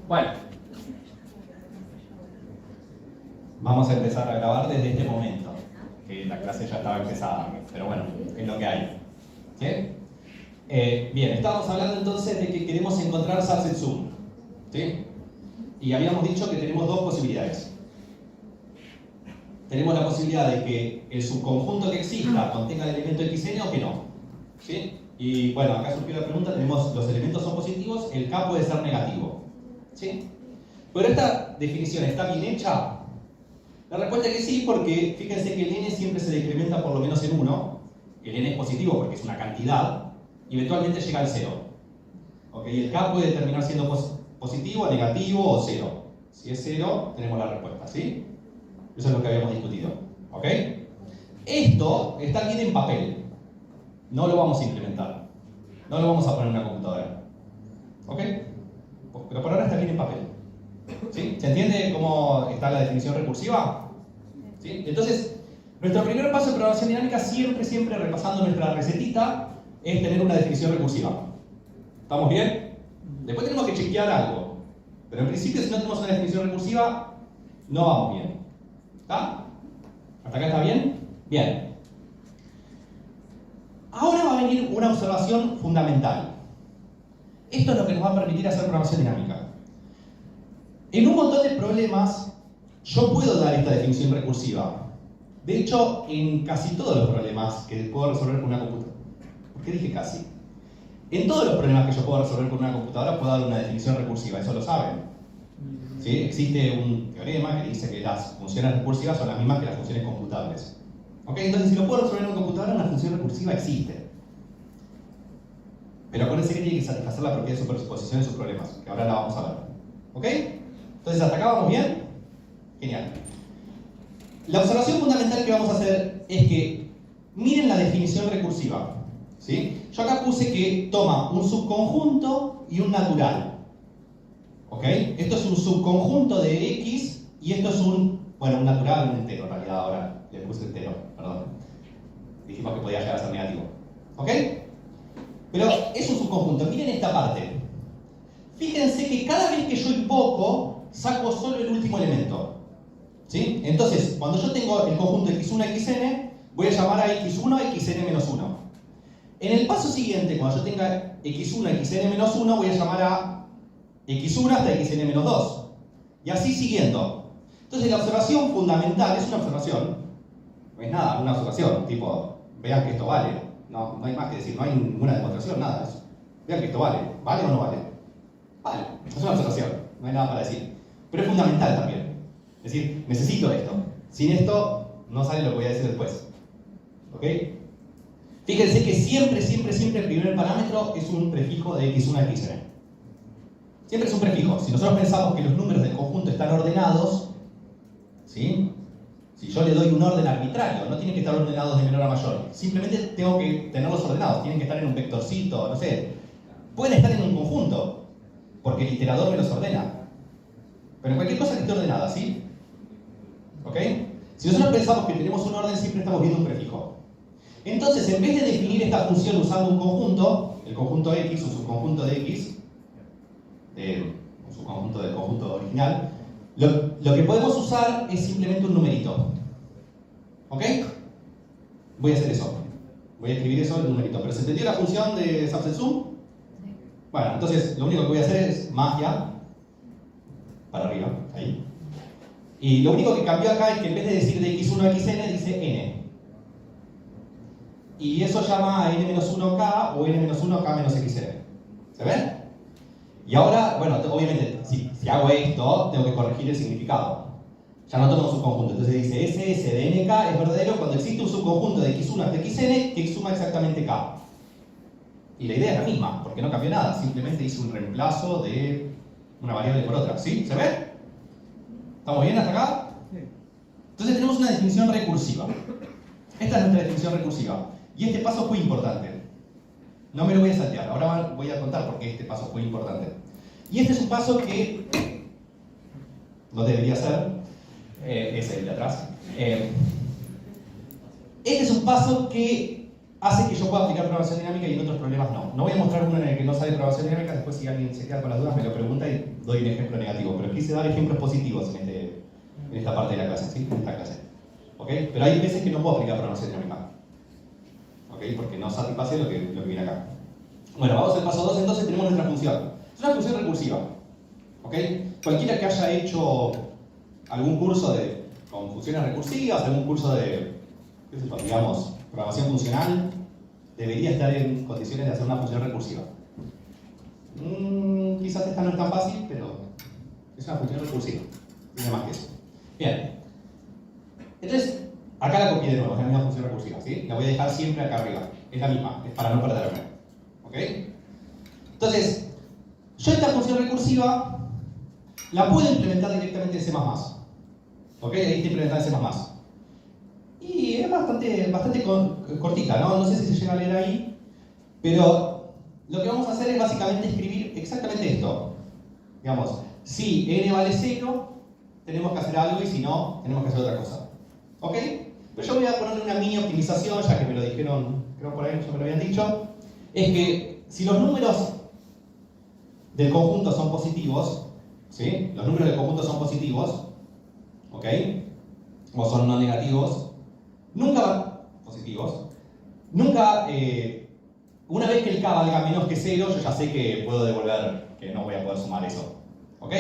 Bueno, vamos a empezar a grabar desde este momento, que la clase ya estaba empezada, pero bueno, es lo que hay. ¿Sí? Bien, estábamos hablando entonces de que queremos encontrar subset sum, ¿sí? Y habíamos dicho que tenemos dos posibilidades. Tenemos la posibilidad de que el subconjunto que exista contenga el elemento xn o que no, ¿sí? Y bueno, acá surgió la pregunta, tenemos los elementos son positivos, el k puede ser negativo, ¿sí? Pero esta definición está bien hecha. La respuesta es que sí, porque fíjense que el n siempre se decrementa por lo menos en 1. El n es positivo porque es una cantidad, y eventualmente llega al 0. ¿Ok? El k puede terminar siendo positivo, negativo o 0. Si es 0, tenemos la respuesta, ¿sí? Eso es lo que habíamos discutido. ¿Ok? Esto está bien en papel. No lo vamos a implementar. No lo vamos a poner en una computadora. ¿Ok? Pero por ahora está bien en papel. ¿Sí? ¿Se entiende cómo está la definición recursiva? ¿Sí? Entonces, nuestro primer paso en programación dinámica, siempre repasando nuestra recetita, es tener una definición recursiva. ¿Estamos bien? Después tenemos que chequear algo. Pero en principio, si no tenemos una definición recursiva, no vamos bien. ¿Está? ¿Hasta acá está bien? Bien. Ahora va a venir una observación fundamental. Esto es lo que nos va a permitir hacer programación dinámica. En un montón de problemas, yo puedo dar esta definición recursiva. De hecho, en casi todos los problemas que puedo resolver con una computadora. ¿Por qué dije casi? En todos los problemas que yo puedo resolver con una computadora puedo dar una definición recursiva, eso lo saben. ¿Sí? Existe un teorema que dice que las funciones recursivas son las mismas que las funciones computables. ¿Ok? Entonces, si lo puedo resolver en una computadora, una función recursiva existe. Pero acuérdense que tiene que satisfacer la propiedad de superposición de sus problemas, que ahora la vamos a ver. ¿Ok? Entonces, ¿hasta acá vamos bien? Genial. La observación fundamental que vamos a hacer es que miren la definición recursiva. ¿Sí? Yo acá puse que toma un subconjunto y un natural. ¿Ok? Esto es un subconjunto de X y esto es un natural, un entero en realidad ahora. Le puse entero, perdón. Dijimos que podía llegar a ser negativo. ¿Ok? Pero es un subconjunto. Miren esta parte. Fíjense que cada vez que yo invoco, saco solo el último elemento. ¿Sí? Entonces, cuando yo tengo el conjunto x1, xn, voy a llamar a x1 xn-1. En el paso siguiente, cuando yo tenga x1 xn-1, voy a llamar a x1 hasta xn-2. Y así siguiendo. Entonces, la observación fundamental es una observación. No es nada, una observación. Tipo, vean que esto vale. No hay más que decir, no hay ninguna demostración, nada de eso. Vean que esto vale. ¿Vale o no vale? Vale, es una observación, no hay nada para decir. Pero es fundamental también. Es decir, necesito esto. Sin esto, no sale lo que voy a decir después. ¿Ok? Fíjense que siempre el primer parámetro es un prefijo de x1 a xn. Siempre es un prefijo. Si nosotros pensamos que los números del conjunto están ordenados, ¿sí? Si yo le doy un orden arbitrario, no tienen que estar ordenados de menor a mayor. Simplemente tengo que tenerlos ordenados. Tienen que estar en un vectorcito, no sé. Pueden estar en un conjunto, porque el iterador me los ordena. Pero en cualquier cosa que esté ordenada, ¿sí? ¿Ok? Si nosotros pensamos que tenemos un orden, siempre estamos viendo un prefijo. Entonces, en vez de definir esta función usando un conjunto, el conjunto X o subconjunto de X, un subconjunto del conjunto original, lo que podemos usar es simplemente un numerito. ¿Ok? Voy a hacer eso. Voy a escribir eso en un numerito. ¿Pero se entendió la función de subset sum? Bueno, entonces lo único que voy a hacer es magia para arriba, ahí. Y lo único que cambió acá es que en vez de decir de x1 a xn, dice n. Y eso llama a n-1k o n-1k-xn. ¿Se ven? Y ahora, bueno, obviamente, si hago esto, tengo que corregir el significado. Ya no tomo un subconjunto. Entonces dice ss de nk es verdadero cuando existe un subconjunto de x1 hasta xn que suma exactamente k. Y la idea es la misma, porque no cambió nada. Simplemente hice un reemplazo de una variable por otra. ¿Sí? ¿Se ve? ¿Estamos bien hasta acá? Sí. Entonces tenemos una definición recursiva. Esta es nuestra definición recursiva. Y este paso fue importante. No me lo voy a saltear. Ahora voy a contar por qué este paso fue importante. Y este es un paso que no debería ser. Es el de atrás. Este es un paso que hace que yo pueda aplicar programación dinámica y en otros problemas no. No voy a mostrar uno en el que no sabe programación dinámica, después si alguien se queda con las dudas me lo pregunta y doy un ejemplo negativo. Pero quise dar ejemplos positivos en esta parte de la clase, ¿sí? En esta clase. ¿Ok? Pero hay veces que no puedo aplicar programación dinámica. ¿Ok? Porque no satisface lo que viene acá. Bueno, vamos al paso 2, entonces tenemos nuestra función. Es una función recursiva. ¿Ok? Cualquiera que haya hecho algún curso con funciones recursivas, algún curso de, qué sé yo, digamos, programación funcional, debería estar en condiciones de hacer una función recursiva. Quizás esta no es tan fácil, pero es una función recursiva. Tiene más que eso. Bien. Entonces, acá la copié de nuevo, es la misma función recursiva, ¿sí? La voy a dejar siempre acá arriba. Es la misma, es para no perderme. ¿Ok? Entonces, yo esta función recursiva la puedo implementar directamente en C++. ¿Ok? Ahí está implementada en C++. Y es bastante cortita, ¿no? No sé si se llega a leer ahí, pero lo que vamos a hacer es básicamente escribir exactamente esto. Digamos, si n vale 0, tenemos que hacer algo y si no, tenemos que hacer otra cosa. ¿Ok? Pero yo voy a ponerle una mini optimización, ya que me lo dijeron, creo por ahí ya me lo habían dicho, es que si los números del conjunto son positivos, ¿sí? Los números del conjunto son positivos, ¿ok? O son no negativos, nunca positivos, nunca, una vez que el k valga menos que 0, yo ya sé que puedo devolver, que no voy a poder sumar eso, ¿ok?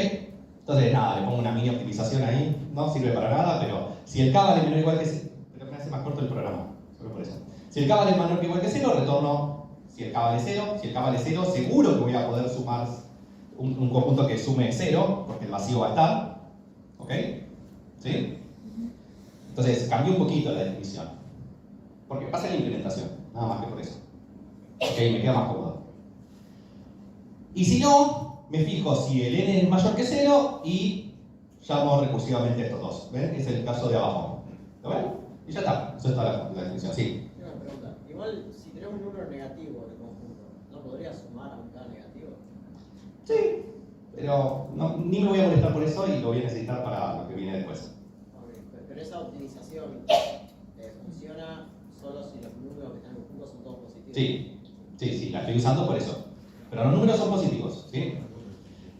Entonces nada, le pongo una mini optimización ahí, no sirve para nada, pero si el k vale menor o igual que 0, pero me hace más corto el programa, solo por eso. Si el k vale menor que igual que 0, retorno si el k vale 0, si el k vale 0, seguro que voy a poder sumar un conjunto que sume 0, porque el vacío va a estar, ¿ok? ¿Sí? Entonces, cambié un poquito la definición. Porque pasa en la implementación, nada más que por eso. Ok, me queda más cómodo. Y si no, me fijo si el n es mayor que 0 y llamo recursivamente a estos dos. ¿Ven? Es el caso de abajo. ¿Lo ven? Y ya está. Eso es toda la definición. Sí. Tengo una pregunta. Igual, si tenemos un número negativo de conjunto, ¿no podría sumar a un k negativo? Sí. Pero ni me voy a molestar por eso y lo voy a necesitar para lo que viene después. Pero esa optimización funciona solo si los números que están juntos son todos positivos. Sí, la estoy usando por eso. Pero los números son positivos, ¿sí?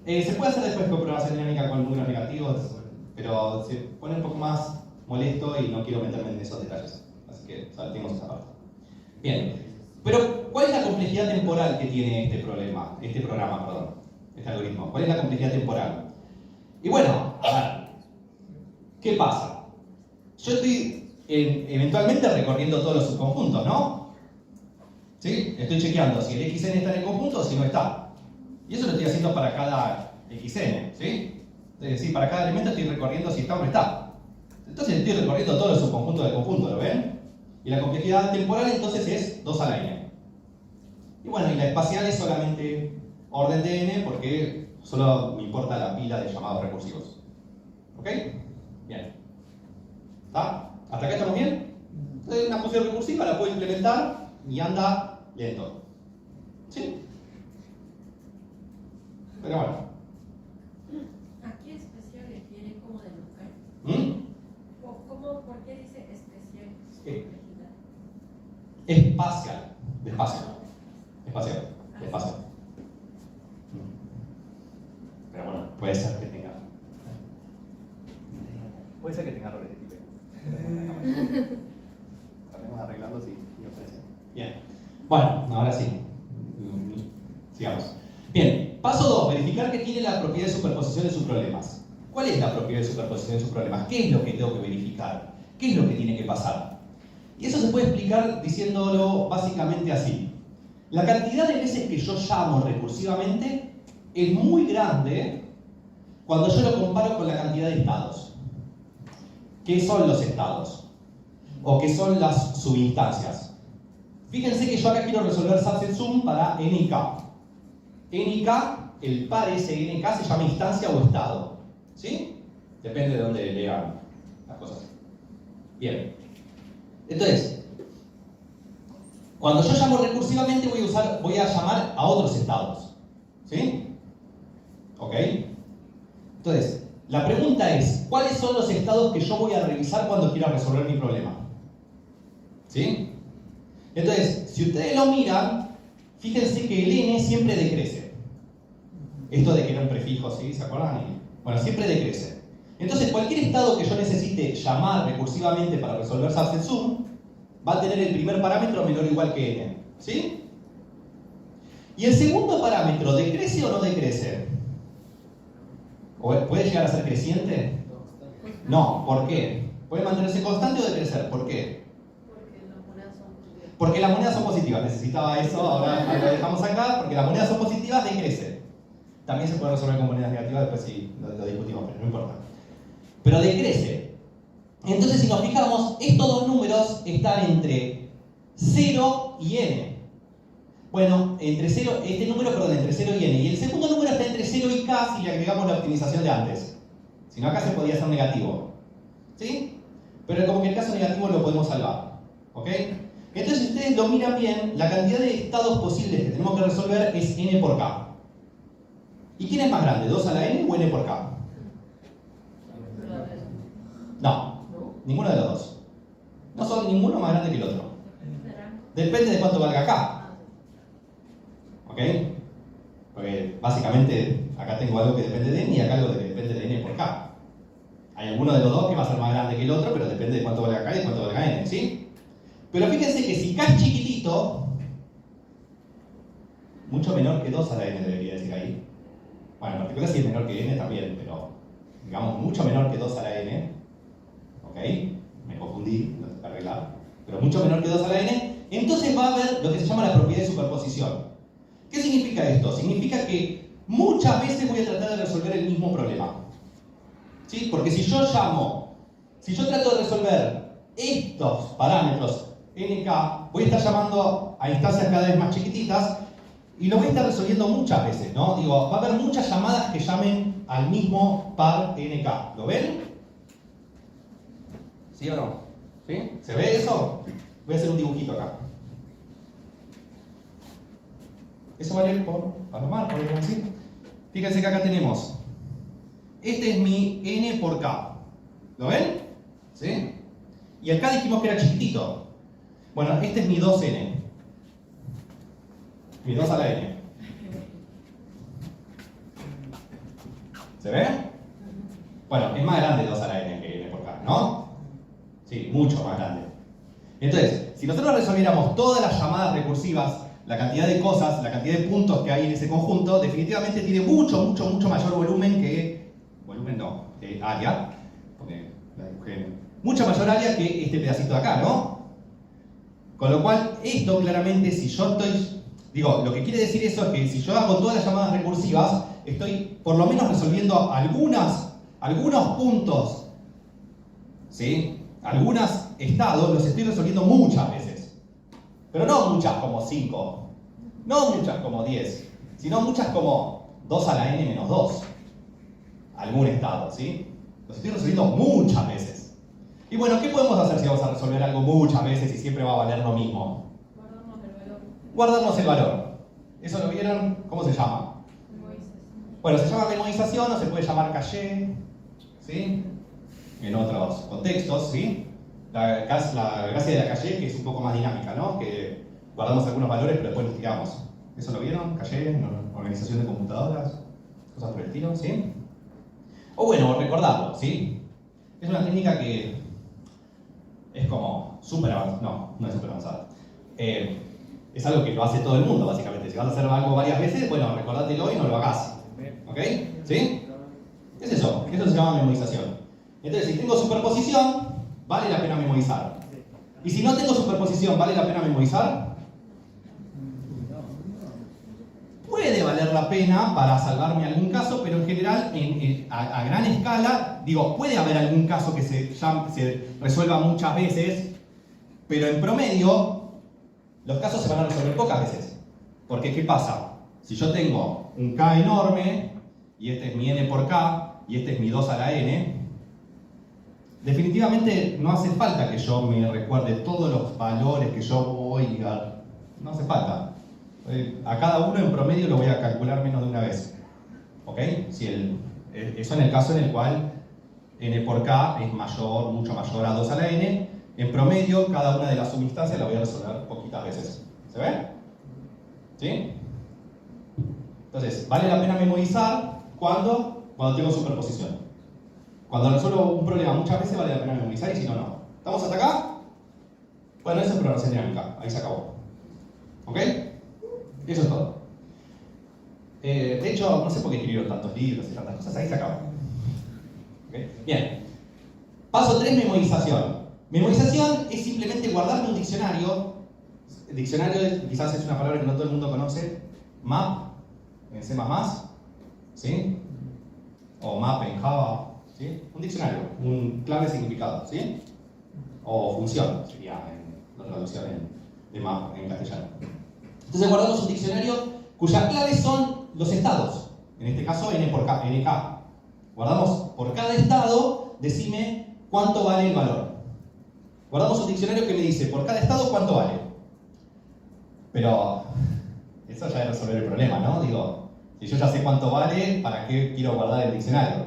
Se puede hacer después con programación dinámica con números negativos, pero se pone un poco más molesto y no quiero meterme en esos detalles. Así que saltemos esa parte. Bien, pero ¿cuál es la complejidad temporal que tiene este programa, este algoritmo? ¿Cuál es la complejidad temporal? Y bueno, a ver, ¿qué pasa? Yo estoy eventualmente recorriendo todos los subconjuntos, ¿no? ¿Sí? Estoy chequeando si el xn está en el conjunto o si no está. Y eso lo estoy haciendo para cada xn, ¿sí? Es decir, para cada elemento estoy recorriendo si está o no está. Entonces estoy recorriendo todos los subconjuntos del conjunto, ¿lo ven? Y la complejidad temporal entonces es 2 a la n. Y bueno, y la espacial es solamente orden de n porque solo me importa la pila de llamados recursivos. ¿Ok? Bien. ¿Está? ¿Hasta acá estamos bien? Entonces una función recursiva la puedo implementar y anda lento. ¿Sí? Pero bueno. Aquí especial viene como de local. ¿Por qué dice especial? Complejidad. Espacial. Espacial. Pero bueno, puede ser que tenga errores de tipo. Estaremos arreglando si ofrece. Bien. Bueno, ahora sí. Sigamos. Bien, paso 2. Verificar que tiene la propiedad de superposición de sus problemas. ¿Cuál es la propiedad de superposición de sus problemas? ¿Qué es lo que tengo que verificar? ¿Qué es lo que tiene que pasar? Y eso se puede explicar diciéndolo básicamente así. La cantidad de veces que yo llamo recursivamente es muy grande cuando yo lo comparo con la cantidad de estados. ¿Qué son los estados? ¿O qué son las subinstancias? Fíjense que yo acá quiero resolver subset sum para n y k. N y k, el par ese n y k se llama instancia o estado. ¿Sí? Depende de dónde lean las cosas. Bien. Entonces, cuando yo llamo recursivamente voy a llamar a otros estados. ¿Sí? ¿Ok? Entonces, la pregunta es, ¿cuáles son los estados que yo voy a revisar cuando quiera resolver mi problema? ¿Sí? Entonces, si ustedes lo miran, fíjense que el n siempre decrece. Esto de que era un prefijo, ¿sí? ¿Se acuerdan? Bueno, siempre decrece. Entonces, cualquier estado que yo necesite llamar recursivamente para resolver subset sum, va a tener el primer parámetro menor o igual que n. ¿Sí? ¿Y el segundo parámetro decrece o no decrece? ¿O puede llegar a ser creciente? No, ¿por qué? ¿Puede mantenerse constante o decrecer? ¿Por qué? Porque las monedas son positivas. Porque las monedas son positivas. Necesitaba eso, ahora lo dejamos acá. Porque las monedas son positivas, decrece. También se puede resolver con monedas negativas, después sí lo discutimos, pero no importa. Pero decrece. Entonces, si nos fijamos, estos dos números están entre 0 y n. Bueno, entre 0, este número, perdón, entre 0 y n. Y el segundo número está entre 0 y k si le agregamos la optimización de antes. Si no, acá se podría hacer negativo. ¿Sí? Pero como que el caso negativo lo podemos salvar. ¿Ok? Entonces, si ustedes lo miran bien, la cantidad de estados posibles que tenemos que resolver es n por k. ¿Y quién es más grande? ¿2 a la n o n por k? No, ninguno de los dos. No son ninguno más grande que el otro. Depende de cuánto valga k. ¿Ok? Porque básicamente acá tengo algo que depende de n y acá algo que depende de n por k. Hay alguno de los dos que va a ser más grande que el otro, pero depende de cuánto valga k y de cuánto valga n, ¿sí? Pero fíjense que si k es chiquitito, mucho menor que 2 a la n debería decir ahí. Bueno, en particular si es menor que n también, pero digamos mucho menor que 2 a la n. ¿Ok? Me confundí, lo tengo que arreglar. Pero mucho menor que 2 a la n, entonces va a haber lo que se llama la propiedad de superposición. ¿Qué significa esto? Significa que muchas veces voy a tratar de resolver el mismo problema. ¿Sí? Porque si yo trato de resolver estos parámetros nk, voy a estar llamando a instancias cada vez más chiquititas y lo voy a estar resolviendo muchas veces, ¿no? Digo, va a haber muchas llamadas que llamen al mismo par nk. ¿Lo ven? ¿Sí o no? ¿Sí? ¿Se ve eso? Voy a hacer un dibujito acá. Eso vale por palomar, por decir. Fíjense que acá tenemos. Este es mi n por k. ¿Lo ven? ¿Sí? Y acá dijimos que era chiquitito. Bueno, este es mi 2n. Mi 2 a la n. ¿Se ve? Bueno, es más grande 2 a la n que n por k, ¿no? Sí, mucho más grande. Entonces, si nosotros resolviéramos todas las llamadas recursivas, la cantidad de cosas, la cantidad de puntos que hay en ese conjunto, definitivamente tiene mucho mayor volumen que... Volumen no, área. Porque la dibujé. Mucha mayor área que este pedacito de acá, ¿no? Con lo cual, esto claramente, si yo estoy... Digo, lo que quiere decir eso es que si yo hago todas las llamadas recursivas, estoy por lo menos resolviendo algunos puntos, ¿sí? Algunos estados los estoy resolviendo muchas veces. Pero no muchas como 5, no muchas como 10, sino muchas como 2 a la n menos 2. Algún estado, ¿sí? Los estoy resolviendo muchas veces. Y bueno, ¿qué podemos hacer si vamos a resolver algo muchas veces y siempre va a valer lo mismo? Guardarnos el valor. Guardarnos el valor. ¿Eso lo vieron? ¿Cómo se llama? Memorización. Bueno, se llama memorización o se puede llamar caché, ¿sí? En otros contextos, ¿sí? La gracia de la caché que es un poco más dinámica, ¿no? Que guardamos algunos valores pero después los tiramos. ¿Eso lo vieron? Caché, organización de computadoras, cosas por el estilo, ¿sí? O bueno, recordarlo, ¿sí? Es una técnica que es como súper avanzada. No es súper avanzada. Es algo que lo hace todo el mundo, básicamente. Si vas a hacer algo varias veces, bueno, recordátelo y no lo hagas. ¿Ok? ¿Sí? ¿Qué es eso? Eso se llama memorización. Entonces, si tengo superposición, vale la pena memorizar. Y si no tengo superposición, ¿vale la pena memorizar? Puede valer la pena para salvarme algún caso, pero en general, a gran escala, digo, puede haber algún caso que se resuelva muchas veces, pero en promedio, los casos se van a resolver pocas veces. Porque, ¿qué pasa? Si yo tengo un k enorme, y este es mi n por k, y este es mi 2 a la n, definitivamente no hace falta que yo me recuerde todos los valores que yo voy a... No hace falta. A cada uno en promedio lo voy a calcular menos de una vez. ¿Ok? Eso en el caso en el cual n por k es mayor, mucho mayor a 2 a la n, En promedio, cada una de las subinstancias la voy a resolver poquitas veces. ¿Se ve? ¿Sí? Entonces, vale la pena memorizar cuando tengo superposición. Cuando resuelvo un problema muchas veces vale la pena memorizar y si no, no. ¿Estamos hasta acá? Bueno, eso es programación dinámica. Ahí se acabó. ¿Ok? Eso es todo. De hecho, no sé por qué escribieron tantos libros y tantas cosas. Ahí se acabó. ¿Okay? Bien. Paso 3, memorización. Memorización es simplemente guardarme un diccionario. El diccionario quizás es una palabra que no todo el mundo conoce. Map en C++, ¿sí? O map en Java, ¿sí? Un diccionario, un clave significado, ¿sí? O función, sería la traducción de map en castellano. Entonces guardamos un diccionario cuyas claves son los estados. En este caso, N por K, NK. Guardamos por cada estado, decime cuánto vale el valor. Guardamos un diccionario que me dice por cada estado cuánto vale. Pero eso ya es resolver el problema, ¿no? Digo, si yo ya sé cuánto vale, ¿para qué quiero guardar el diccionario?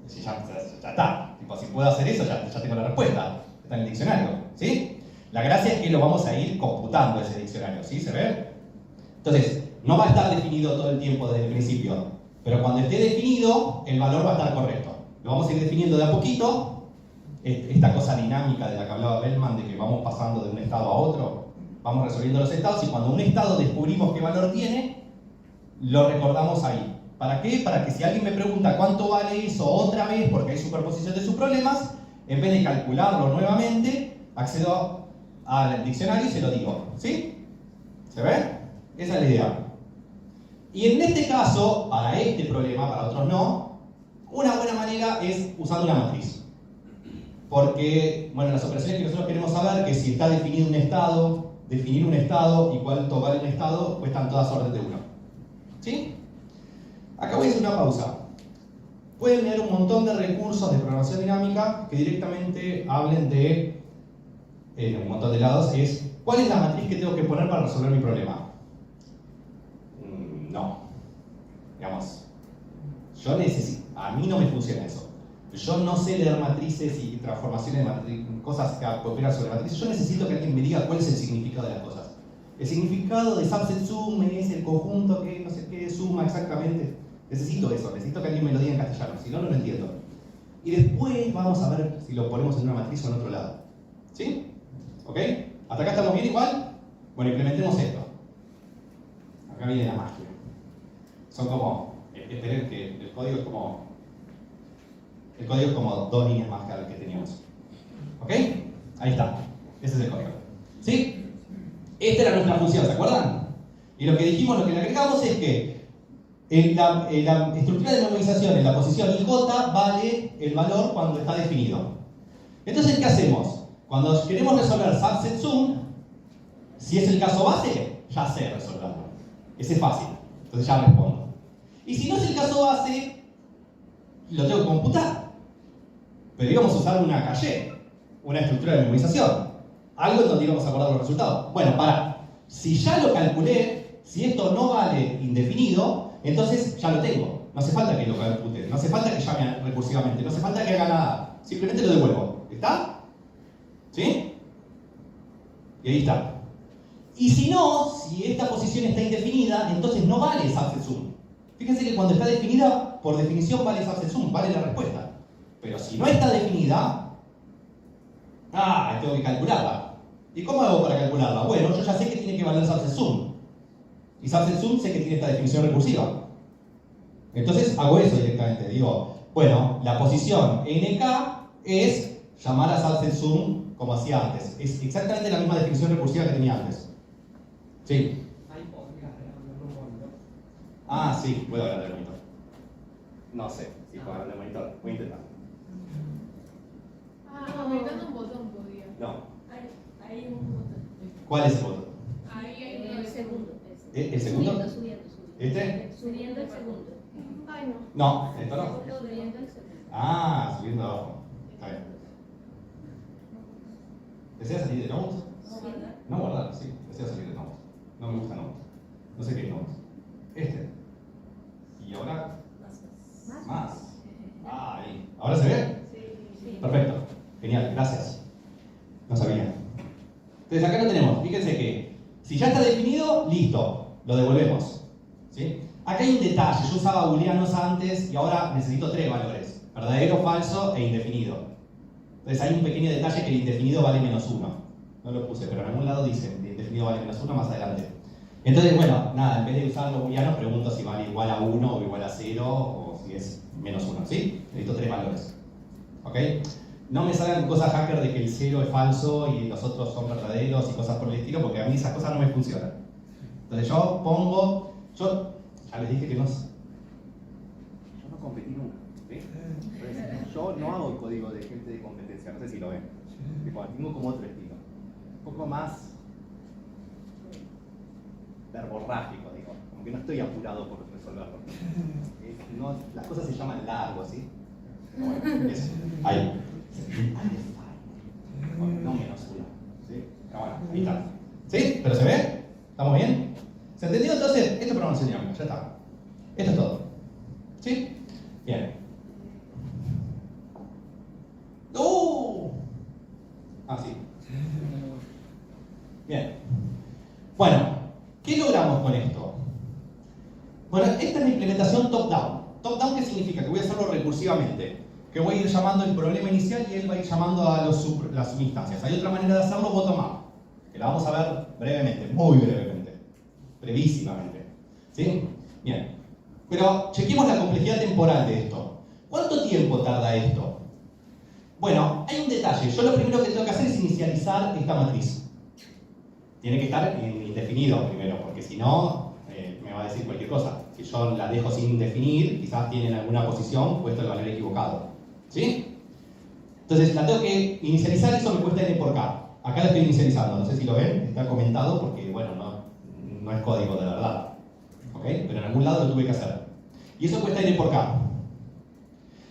Si ya está. Tipo, si puedo hacer eso, ya tengo la respuesta. Está en el diccionario, ¿sí? La gracia es que lo vamos a ir computando ese diccionario, ¿sí? ¿Se ve? Entonces, no va a estar definido todo el tiempo desde el principio, pero cuando esté definido, el valor va a estar correcto. Lo vamos a ir definiendo de a poquito, esta cosa dinámica de la que hablaba Bellman, de que vamos pasando de un estado a otro, vamos resolviendo los estados y cuando un estado descubrimos qué valor tiene, lo recordamos ahí. ¿Para qué? Para que si alguien me pregunta cuánto vale eso otra vez, porque hay superposición de sus problemas, en vez de calcularlo nuevamente, accedo al diccionario y se lo digo. ¿Sí? ¿Se ve? Esa es la idea. Y en este caso, para este problema, para otros no, una buena manera es usando una matriz. Porque, bueno, las operaciones que nosotros queremos saber, que si está definido un estado, definir un estado y cuánto vale un estado, cuestan todas orden de 1. ¿Sí? Acá voy a hacer una pausa. Pueden leer un montón de recursos de programación dinámica que directamente hablen de, en un montón de lados, es ¿cuál es la matriz que tengo que poner para resolver mi problema? No. Digamos, a mí no me funciona eso. Yo no sé leer matrices y transformaciones de matrices, cosas que operan sobre matrices. Yo necesito que alguien me diga cuál es el significado de las cosas. El significado de subset sum es el conjunto que no sé qué suma exactamente. Necesito eso, necesito que alguien me lo diga en castellano, si no, no lo entiendo. Y después vamos a ver si lo ponemos en una matriz o en otro lado. ¿Sí? ¿Ok? ¿Hasta acá estamos bien igual? Bueno, implementemos esto. Acá viene la magia. Son como, esperen que el código es como 2 líneas más que el que teníamos. ¿Ok? Ahí está. Ese es el código. ¿Sí? Esta era nuestra función, ¿se acuerdan? Y lo que dijimos, lo que le agregamos es que en la estructura de memorización en la posición IJ vale el valor cuando está definido. Entonces, ¿qué hacemos? Cuando queremos resolver subset sum, si es el caso base, ya sé resolverlo. Ese es fácil. Entonces ya respondo. Y si no es el caso base, lo tengo que computar. Pero íbamos a usar una caché, una estructura de memorización. Algo en donde íbamos a guardar los resultados. Bueno, si ya lo calculé, si esto no vale indefinido, entonces ya lo tengo. No hace falta que lo compute, no hace falta que llame recursivamente, no hace falta que haga nada. Simplemente lo devuelvo. ¿Está? ¿Sí? Y ahí está. Y si no, si esta posición está indefinida, entonces no vale subset sum. Fíjense que cuando está definida, por definición vale subset sum, vale la respuesta. Pero si no está definida, tengo que calcularla. ¿Y cómo hago para calcularla? Bueno, yo ya sé que tiene que valer subset sum. Y subset sum sé que tiene esta definición recursiva. Entonces hago eso directamente. Digo, bueno, la posición NK es llamar a subset sum como hacía antes. Es exactamente la misma definición recursiva que tenía antes. ¿Sí? Ahí podrías agregarle un monitor. Sí, puedo hablar del monitor. No sé si puedo hablar del monitor. Voy a intentar. Apretando un botón podía. No. Ahí un botón. ¿Cuál es el botón? Ahí hay El segundo. ¿El segundo? Subiendo. ¿Este? Subiendo el segundo. Ay, no. No, esto no. Subiendo el segundo. Subiendo abajo. Está bien. ¿Desea salir de Notes? No guardar, sí. Desea salir de Notes. No me gusta Notes. No sé qué es Notes. Y ahora, más. Ahí. ¿Ahora se ve? Sí. Perfecto. Genial, gracias. Si ya está definido, listo, lo devolvemos. ¿Sí? Acá hay un detalle, yo usaba booleanos antes y ahora necesito 3 valores, verdadero, falso e indefinido. Entonces hay un pequeño detalle que el indefinido vale -1. No lo puse, pero en algún lado dice que el indefinido vale -1 más adelante. Entonces, bueno, nada, en vez de usar los booleanos, pregunto si vale igual a 1 o igual a 0 o si es -1, ¿sí? Necesito 3 valores. ¿Ok? No me salgan cosas hacker de que el 0 es falso y los otros son verdaderos y cosas por el estilo, porque a mí esas cosas no me funcionan. Entonces yo pongo, yo ya les dije que no sé. Yo no competí nunca, ¿sí? Entonces, yo no hago el código de gente de competencia, no sé si lo ven. Tengo como otro estilo. Un poco más verborrágico, digo. Como que no estoy apurado por resolverlo. No, las cosas se llaman largo, ¿sí? Bueno, eso. Ahí. No menos 1. ¿Sí? Bueno, ahí está. ¿Sí? ¿Pero se ve? ¿Estamos bien? ¿Se entendió entonces? Esto es programación dinámica, ya está. Esto es todo. ¿Sí? Bien. Ah, sí. Bien. Bueno, ¿qué logramos con esto? Bueno, esta es la implementación top-down. Top-down, ¿qué significa? Que voy a hacerlo recursivamente. Que voy a ir llamando el problema inicial y él va a ir llamando a las subinstancias. Hay otra manera de hacerlo bottom-up, que la vamos a ver brevemente, muy brevemente, brevísimamente. ¿Sí? Bien. Pero chequemos la complejidad temporal de esto. ¿Cuánto tiempo tarda esto? Bueno, hay un detalle. Yo lo primero que tengo que hacer es inicializar esta matriz. Tiene que estar en indefinido primero, porque si no, me va a decir cualquier cosa. Si yo la dejo sin definir, quizás tiene en alguna posición puesto el valor equivocado. ¿Sí? Entonces la tengo que inicializar, eso me cuesta n por k. Acá la estoy inicializando, no sé si lo ven, está comentado porque, bueno, no es código de verdad. ¿Ok? Pero en algún lado lo tuve que hacer. Y eso cuesta n por k.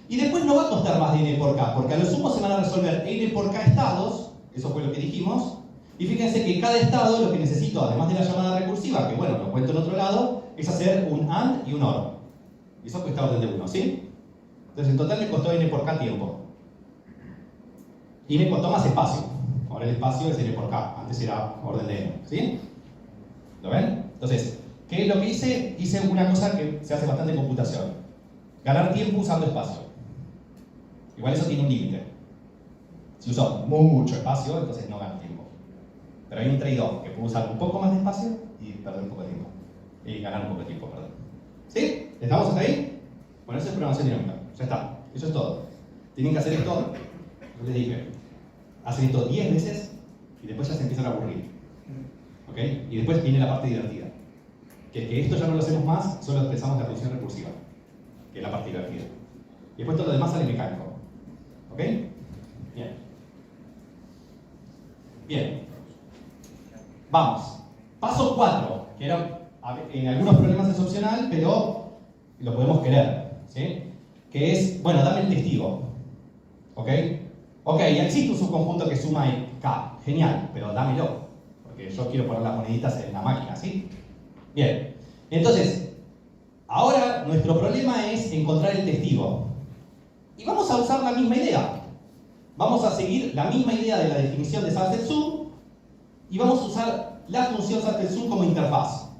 Y después no va a costar más de n por k, porque a lo sumo se van a resolver n por k estados, eso fue lo que dijimos, y fíjense que cada estado lo que necesito, además de la llamada recursiva, que bueno, lo cuento en otro lado, es hacer un AND y un OR. Y eso cuesta orden de 1, ¿sí? Entonces en total me costó n por k tiempo. Y me costó más espacio. Ahora el espacio es n por k, antes era orden de n, ¿sí? ¿Lo ven? Entonces, ¿qué es lo que hice? Hice una cosa que se hace bastante en computación. Ganar tiempo usando espacio. Igual eso tiene un límite. Si uso mucho espacio, entonces no gano tiempo. Pero hay un trade-off, que puedo usar un poco más de espacio y perder un poco de tiempo. Y ganar un poco de tiempo, perdón. ¿Sí? ¿Estamos hasta ahí? Bueno, eso es programación dinámica. Ya está. Eso es todo. Tienen que hacer esto, yo les dije, hacen esto 10 veces y después ya se empiezan a aburrir. ¿Ok? Y después viene la parte divertida. Que esto ya no lo hacemos más, solo expresamos la función recursiva, que es la parte divertida. Y después todo lo demás sale mecánico. ¿Ok? Bien. Bien. Vamos. Paso 4, que era, en algunos problemas es opcional, pero lo podemos querer. ¿Sí? Que es, bueno, dame el testigo. ¿Ok? Ok, ya existe un subconjunto que suma K. Genial, pero dámelo. Porque yo quiero poner las moneditas en la máquina, ¿sí? Bien. Entonces, ahora nuestro problema es encontrar el testigo. Y vamos a usar la misma idea. Vamos a seguir la misma idea de la definición de subset-sum y vamos a usar la función subset-sum como interfaz.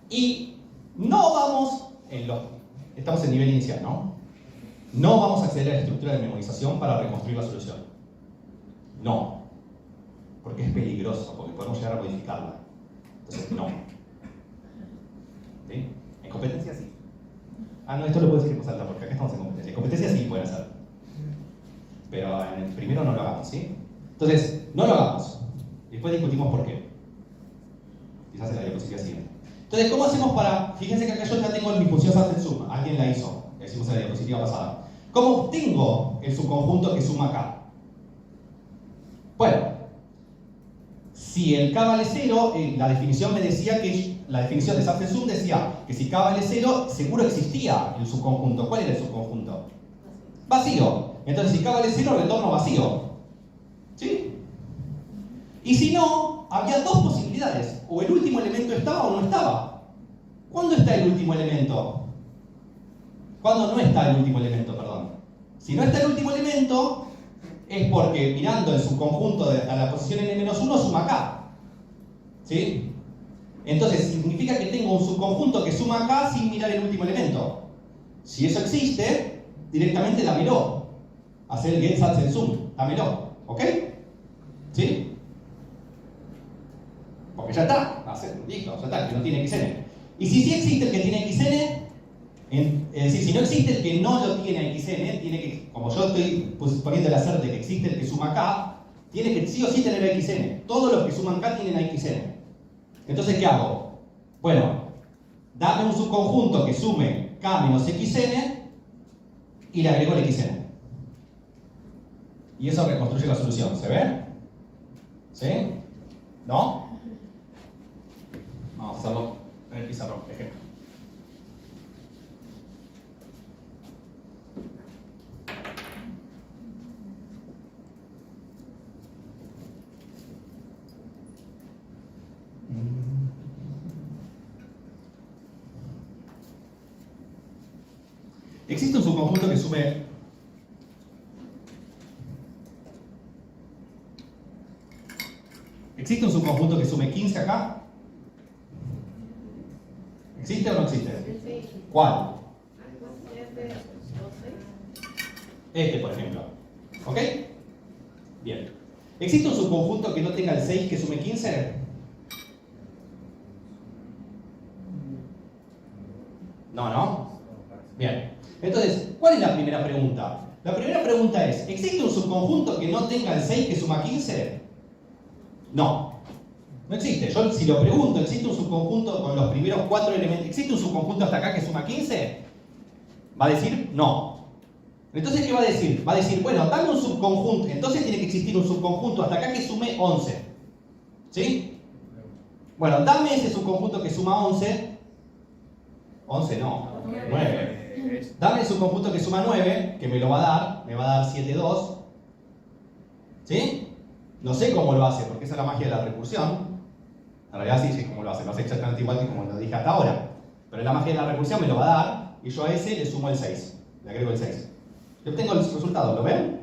Y no vamos, estamos en nivel inicial, ¿no? No vamos a acceder a la estructura de memorización para reconstruir la solución. No. Porque es peligroso, porque podemos llegar a modificarla. Entonces, no. ¿Sí? En competencia sí. Ah, no, esto lo puedo decir en voz alta porque acá estamos en competencia. En competencia sí pueden hacer. Pero en el primero no lo hagamos, ¿sí? Entonces, no lo hagamos. Después discutimos por qué. Quizás en la diapositiva siguiente. Entonces, ¿cómo hacemos para...? Fíjense que acá yo ya tengo mi función subset-sum. Alguien la hizo. La hicimos en la diapositiva pasada. ¿Cómo obtengo el subconjunto que suma K? Bueno, si el K vale 0, la definición me decía que... La definición de subset-sum decía que si K vale 0, seguro existía el subconjunto. ¿Cuál era el subconjunto? Vacío. Entonces, si K vale 0, retorno vacío. ¿Sí? Y si no, había dos posibilidades. O el último elemento estaba o no estaba. ¿Cuándo está el último elemento? ¿Cuándo no está el último elemento, perdón? Si no está el último elemento, es porque mirando el subconjunto a la posición n-1 suma K. ¿Sí? Entonces significa que tengo un subconjunto que suma acá sin mirar el último elemento. Si eso existe, directamente dámelo. Hacer el get sats en sum, dámelo. ¿Ok? ¿Sí? Porque ya está, listo, ya está, que no tiene XN. Y si sí existe el que tiene XN, es decir, si no existe el que no lo tiene XN, tiene que, como yo estoy poniendo el hacer de que existe el que suma K, tiene que sí o sí tener XN. Todos los que suman K tienen XN. Entonces, ¿qué hago? Bueno, dame un subconjunto que sume K menos XN y le agrego el XN. Y eso reconstruye la solución, ¿se ve? ¿Sí? ¿No? Vamos a hacerlo en el pizarrón, por ejemplo. Existe un subconjunto que sume ¿existe un subconjunto que sume 15 acá? ¿Existe o no existe? Sí. ¿Cuál? 7, 12. Este, por ejemplo. ¿Ok? Bien. ¿Existe un subconjunto que no tenga el 6 que sume 15? No, ¿no? Bien. Entonces, ¿cuál es la primera pregunta? La primera pregunta es, ¿existe un subconjunto que no tenga el 6 que suma 15? No. No existe. Yo si lo pregunto, ¿existe un subconjunto con los primeros 4 elementos? ¿Existe un subconjunto hasta acá que suma 15? Va a decir no. Entonces, ¿qué va a decir? Va a decir, bueno, dame un subconjunto. Entonces tiene que existir un subconjunto hasta acá que sume 11. ¿Sí? Bueno, dame ese subconjunto que suma 11. 11 no, 9. Dame el subconjunto que suma 9, que me lo va a dar. Me va a dar 7, 2. ¿Sí? No sé cómo lo hace, porque esa es la magia de la recursión. En realidad sí sé cómo lo hace. Lo hace exactamente igual que como lo dije hasta ahora. Pero la magia de la recursión me lo va a dar, y yo a ese le sumo el 6. Le agrego el 6. Yo obtengo el resultado, ¿lo ven?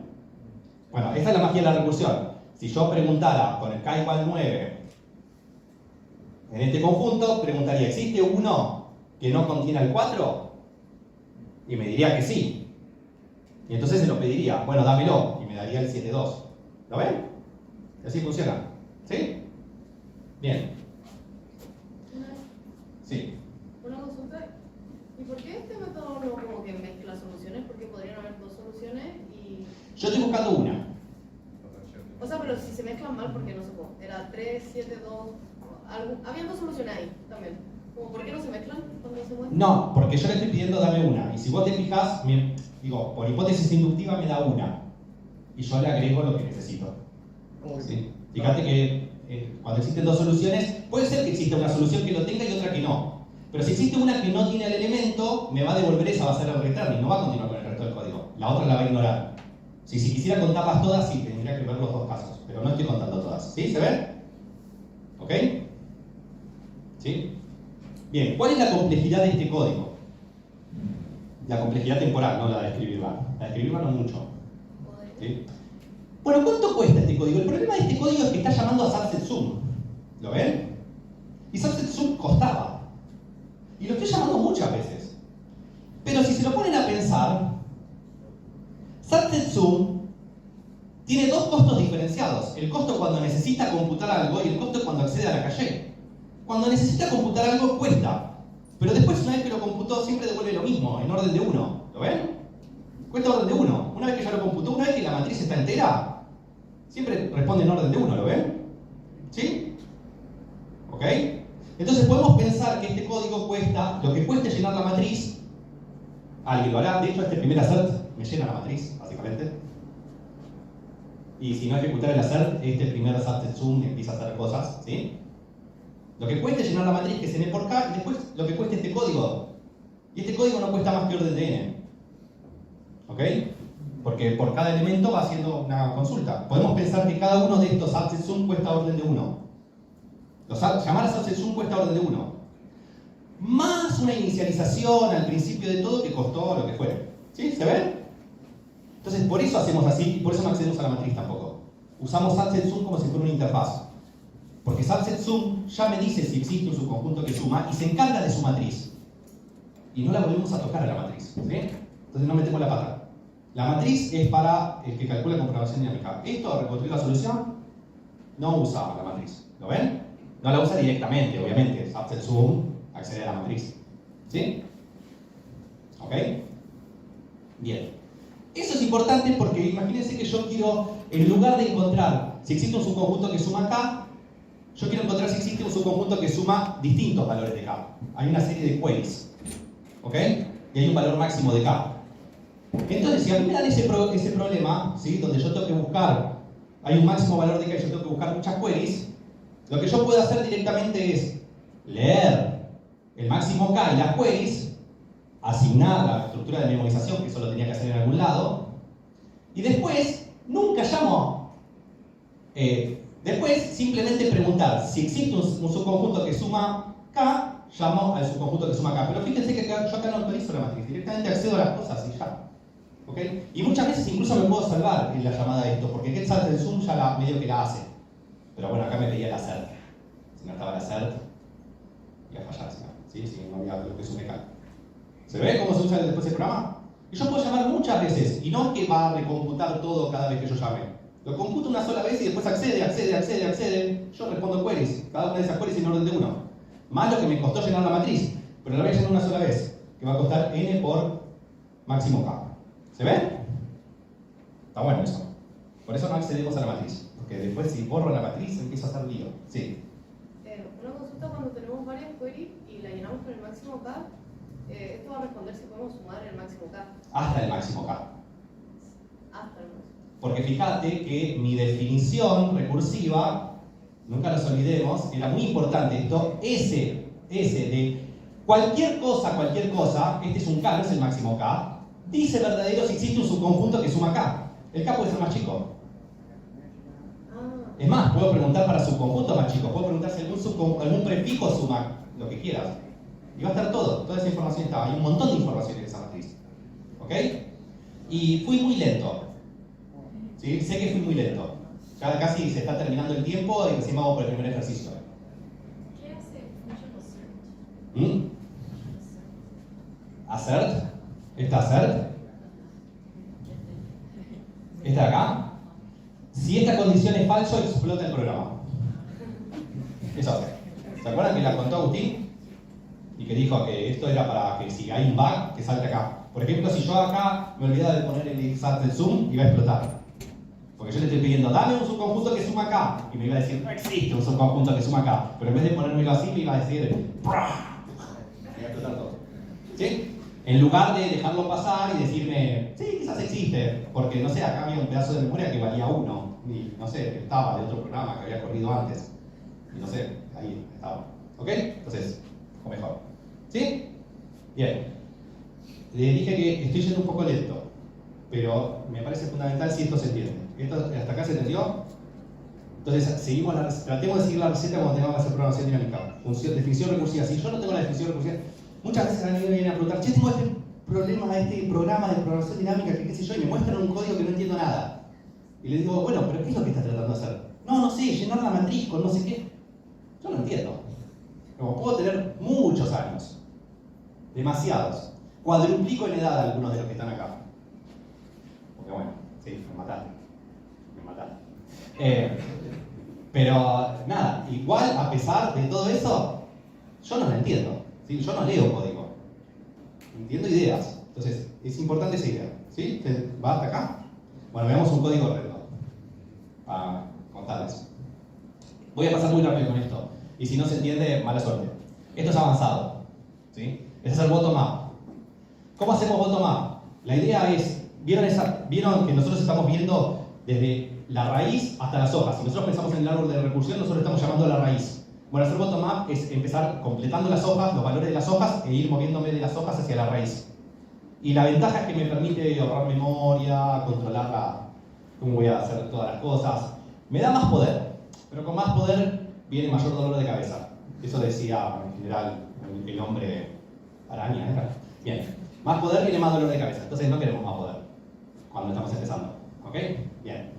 Bueno, esa es la magia de la recursión. Si yo preguntara con el K igual 9 en este conjunto, preguntaría, ¿existe uno que no contiene el 4? Y me diría que sí. Y entonces se lo pediría, bueno, dámelo, y me daría el 7, 2. ¿Lo ven? Y así funciona. ¿Sí? Bien. Sí. Una consulta. ¿Y por qué este método no como que mezcla soluciones? Porque podrían haber dos soluciones y... Yo estoy buscando una. O sea, pero si se mezclan mal, ¿por qué no se puede? Era 3, 7, 2... Habían dos soluciones ahí también. Como, ¿por qué no se mezclan cuando se muestran? No, porque yo le estoy pidiendo dame una. Y si vos te fijas, digo, por hipótesis inductiva me da una. Y yo le agrego lo que necesito. ¿Sí? Fíjate que cuando existen dos soluciones, puede ser que exista una solución que lo tenga y otra que no. Pero si existe una que no tiene el elemento, me va a devolver esa, va a ser el return y no va a continuar con el resto del código. La otra la va a ignorar. Si quisiera contarlas todas, sí, tendría que ver los dos casos. Pero no estoy contando todas. ¿Sí? ¿Se ven? ¿Ok? ¿Sí? Bien, ¿cuál es la complejidad de este código? La complejidad temporal, no la de escribirla. La de escribirla no mucho. ¿Sí? Bueno, ¿cuánto cuesta este código? El problema de este código es que está llamando a subset sum. ¿Lo ven? Y subset sum costaba. Y lo estoy llamando muchas veces. Pero si se lo ponen a pensar, subset sum tiene dos costos diferenciados. El costo cuando necesita computar algo y el costo cuando accede a la caché. Cuando necesita computar algo cuesta. Pero después una vez que lo computó siempre devuelve lo mismo, en orden de 1. ¿Lo ven? Cuesta orden de 1. Una vez que ya lo computó, una vez que la matriz está entera, siempre responde en orden de 1, ¿lo ven? ¿Sí? ¿Ok? Entonces podemos pensar que este código cuesta, lo que cueste llenar la matriz, alguien lo hará. De hecho, este primer assert me llena la matriz, básicamente. Y si no ejecutar el assert, este primer subset sum empieza a hacer cosas, ¿sí? Lo que cueste llenar la matriz, que es n por k, y después lo que cueste este código. Y este código no cuesta más que orden de n. ¿Ok? Porque por cada elemento va haciendo una consulta. Podemos pensar que cada uno de estos subset sum cuesta orden de 1. Llamar a subset sum cuesta orden de 1. Más una inicialización al principio de todo que costó lo que fuere. ¿Sí? ¿Se ven? Entonces por eso hacemos así y por eso no accedemos a la matriz tampoco. Usamos subset sum como si fuera una interfaz. Porque subset sum ya me dice si existe un subconjunto que suma y se encarga de su matriz. Y no la volvemos a tocar a la matriz. ¿Sí? Entonces no metemos la pata. La matriz es para el que calcula comprobación dinámica. Esto, reconstruir la solución, no usa la matriz. ¿Lo ven? No la usa directamente, obviamente. Subset sum accede a la matriz. ¿Sí? ¿Ok? Bien. Eso es importante porque imagínense que yo quiero, en lugar de encontrar si existe un subconjunto que suma K, yo quiero encontrar si existe un subconjunto que suma distintos valores de K. Hay una serie de queries. ¿Ok? Y hay un valor máximo de K. Entonces, si a mí me dan ese problema, ¿sí? Donde yo tengo que buscar, hay un máximo valor de K y yo tengo que buscar muchas queries, lo que yo puedo hacer directamente es leer el máximo K y las queries, asignar la estructura de memorización, que eso lo tenía que hacer en algún lado, y después, nunca llamo. Después, simplemente preguntar si existe un subconjunto que suma K, llamo al subconjunto que suma K. Pero fíjense que yo acá no autorizo la matriz, directamente accedo a las cosas y ya. ¿Okay? Y muchas veces incluso me puedo salvar en la llamada de esto, porque get subset sum ya medio que la hace. Pero bueno, acá me pedía la cert. Si no estaba la cert, iba a fallar, ¿sí? Si no había lo que sume K. ¿Se ve cómo se usa después el programa? Y yo puedo llamar muchas veces, y no que va a recomputar todo cada vez que yo llame. Lo computo una sola vez y después accede. Yo respondo queries, cada una de esas queries en orden de 1. Más lo que me costó llenar la matriz, pero la voy a llenar una sola vez, que va a costar n por máximo K. ¿Se ve? Está bueno eso. Por eso no accedemos a la matriz, porque después si borro la matriz empiezo a hacer lío. Sí. Una consulta: cuando tenemos varias queries y la llenamos con el máximo K, esto va a responder si podemos sumar el máximo K. Hasta el máximo K. Hasta el máximo. Porque fíjate que mi definición recursiva, nunca nos olvidemos, era muy importante esto, ese de cualquier cosa, este es un K, no es el máximo K, dice verdadero si existe un subconjunto que suma K. El K puede ser más chico. Es más, puedo preguntar para subconjuntos más chicos, puedo preguntar si algún prefijo suma lo que quieras. Y va a estar toda esa información estaba. Hay un montón de información en esa matriz. ¿Ok? Y fui muy lento. ¿Sí? Sé que fui muy lento. Ya casi se está terminando el tiempo y recién vamos por el primer ejercicio. ¿Qué hace function assert? ¿Assert? ¿Esta assert? ¿Esta de acá? Si esta condición es falso, explota el programa. Eso hace. ¿Se acuerdan que la contó Agustín? Y que dijo que esto era para que si hay un bug, que salte acá. Por ejemplo, si yo acá me olvidaba de poner el subset sum, iba a explotar. Porque yo le estoy pidiendo, dame un subconjunto que suma acá. Y me iba a decir, no existe un subconjunto que suma acá. Pero en vez de ponérmelo así, me iba a decir, ¡prah! Me iba a explotar todo. ¿Sí? En lugar de dejarlo pasar y decirme, sí, quizás existe. Porque, no sé, acá había un pedazo de memoria que valía 1. Y, no sé, estaba de otro programa que había corrido antes. Y no sé, ahí estaba. ¿Ok? Entonces, o mejor. ¿Sí? Bien. Les dije que estoy yendo un poco lento. Pero me parece fundamental si esto se entiende. ¿Esto hasta acá se entendió? Entonces, tratemos de seguir la receta cuando tengamos que hacer programación dinámica. Definición recursiva. Si yo no tengo la definición recursiva, muchas veces a mí me vienen a preguntar, che, tengo este problema, este programa de programación dinámica, que qué sé yo, y me muestran un código que no entiendo nada. Y les digo, bueno, pero ¿qué es lo que estás tratando de hacer? No sé, llenar la matriz con no sé qué. Yo no entiendo. Como puedo tener muchos años. Demasiados. Cuadruplico en edad a algunos de los que están acá. Porque bueno, sí, me mataste. Pero nada, igual a pesar de todo eso, yo no lo entiendo. ¿Sí? Yo no leo código. Entiendo ideas. Entonces, es importante esa idea. ¿Sí? ¿Va hasta acá? Bueno, veamos un código reto. Para contarles. Voy a pasar muy rápido con esto. Y si no se entiende, mala suerte. Esto es avanzado. ¿Sí? Este es el bottom-up. ¿Cómo hacemos bottom-up? La idea es, ¿vieron que nosotros estamos viendo desde la raíz hasta las hojas? Si nosotros pensamos en el árbol de recursión, nosotros estamos llamando a la raíz. Bueno, hacer bottom-up es empezar completando las hojas, los valores de las hojas, e ir moviéndome de las hojas hacia la raíz. Y la ventaja es que me permite ahorrar memoria, controlar cómo voy a hacer todas las cosas. Me da más poder, pero con más poder viene mayor dolor de cabeza. Eso decía en general el hombre araña, ¿era? Bien, más poder viene más dolor de cabeza. Entonces no queremos más poder cuando estamos empezando. ¿Ok? Bien.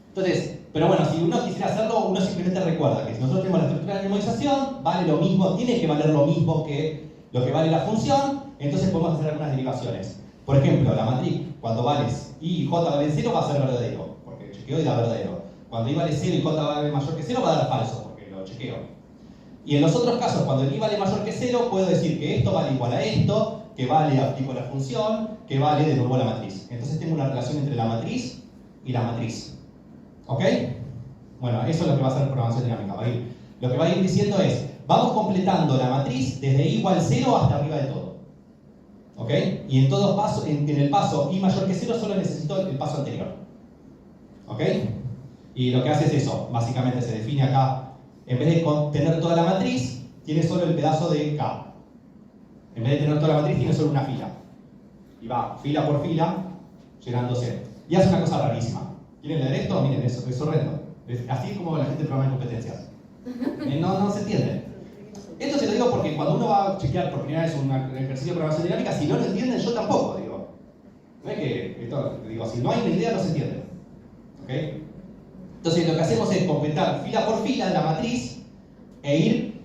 Entonces, Pero bueno, si uno quisiera hacerlo, uno simplemente recuerda que si nosotros tenemos la estructura de memorización, vale lo mismo, tiene que valer lo mismo que lo que vale la función, entonces podemos hacer algunas derivaciones. Por ejemplo, la matriz, cuando vales i y j valen 0, va a ser verdadero, porque chequeo y da verdadero. Cuando i vale 0 y j vale mayor que 0, va a dar falso, porque lo chequeo. Y en los otros casos, cuando el i vale mayor que 0, puedo decir que esto vale igual a esto, que vale aplico la función, que vale de nuevo la matriz. Entonces tengo una relación entre la matriz y la matriz. ¿Ok? Bueno, eso es lo que va a hacer programación dinámica. Lo que va a ir diciendo es, vamos completando la matriz desde i igual 0 hasta arriba de todo. ¿Ok? Y en todo paso, en el paso i mayor que 0 solo necesito el paso anterior. ¿Ok? Y lo que hace es eso. Básicamente se define acá, en vez de tener toda la matriz, tiene solo el pedazo de k. En vez de tener toda la matriz, tiene solo una fila. Y va fila por fila, llenándose. Y hace una cosa rarísima. ¿Quieren leer esto? Miren, eso es horrendo. Así es como la gente programa en competencias. No se entiende. Esto se lo digo porque cuando uno va a chequear por primera vez un ejercicio de programación dinámica, si no lo entienden, yo tampoco, digo. No es que, esto, digo, si no hay una idea, no se entiende. ¿Ok? Entonces lo que hacemos es completar fila por fila la matriz e ir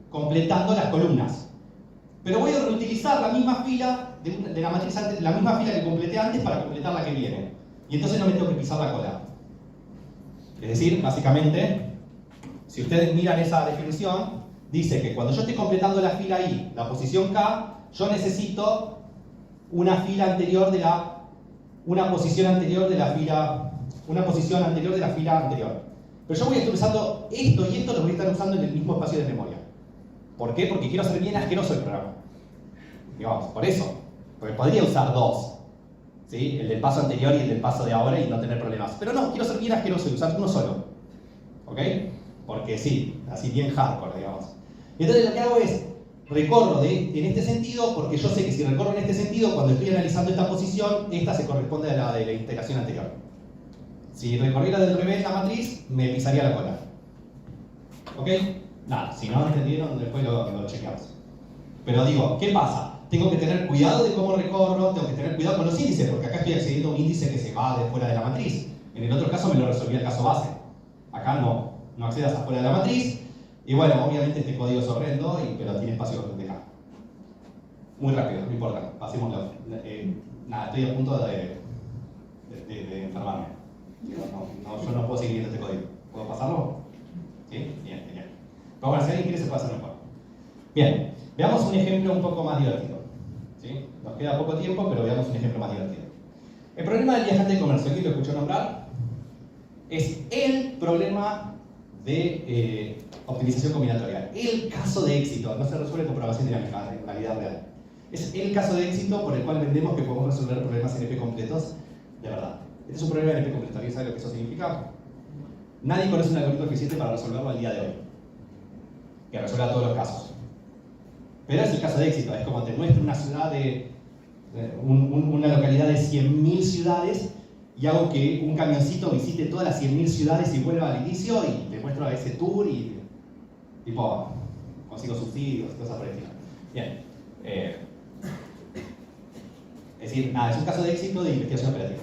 completando las columnas. Pero voy a reutilizar la misma fila de la matriz antes, la misma fila que completé antes para completar la que viene. Y entonces no me tengo que pisar la cola. Es decir, básicamente, si ustedes miran esa definición, dice que cuando yo estoy completando la fila I, la posición K, yo necesito una fila anterior de una posición anterior de la fila anterior. Pero yo voy a estar usando esto y esto, lo voy a estar usando en el mismo espacio de memoria. ¿Por qué? Porque quiero ser bien asqueroso el programa. Digamos, por eso. Porque podría usar dos. ¿Sí? El del paso anterior y el del paso de ahora y no tener problemas. Pero no, quiero ser bien asqueroso y usar uno solo. ¿Ok? Porque sí, así bien hardcore, digamos. Y entonces lo que hago es, recorro en este sentido, porque yo sé que si recorro en este sentido, cuando estoy analizando esta posición, esta se corresponde a la de la iteración anterior. Si recorriera del revés la matriz, me pisaría la cola. ¿Ok? Nada, si no entendieron, después lo chequeamos. Pero digo, ¿qué pasa? Tengo que tener cuidado de cómo recorro, tengo que tener cuidado con los índices, porque acá estoy accediendo a un índice que se va de fuera de la matriz. En el otro caso me lo resolvía el caso base. Acá no accedas afuera de la matriz. Y bueno, obviamente este código es horrendo, pero tiene espacio de acá. Muy rápido, no importa, pasémoslo. Nada, estoy a punto de enfermarme. Digo, yo no puedo seguir viendo este código. ¿Puedo pasarlo? ¿Sí? Bien, genial. Pero bueno, si alguien quiere se puede hacer mejor. Bien, veamos un ejemplo un poco más divertido. ¿Sí? Nos queda poco tiempo, pero veamos un ejemplo más divertido. El problema del viajante de comercio, ¿quién lo escuchó nombrar? Es el problema de optimización combinatorial. El caso de éxito, no se resuelve con programación dinámica en la vida real. Es el caso de éxito por el cual vendemos que podemos resolver problemas NP completos de verdad. Este es un problema NP completo. ¿Alguien sabe lo que eso significa? Nadie conoce un algoritmo eficiente para resolverlo al día de hoy, que resuelva todos los casos. Pero es el caso de éxito. Es como te muestro una ciudad una localidad de 100.000 ciudades y hago que un camioncito visite todas las 100.000 ciudades y vuelva al inicio y te muestro ese tour y tipo consigo subsidios, cosas por el estilo. Bien. Es decir, nada, es un caso de éxito de investigación operativa,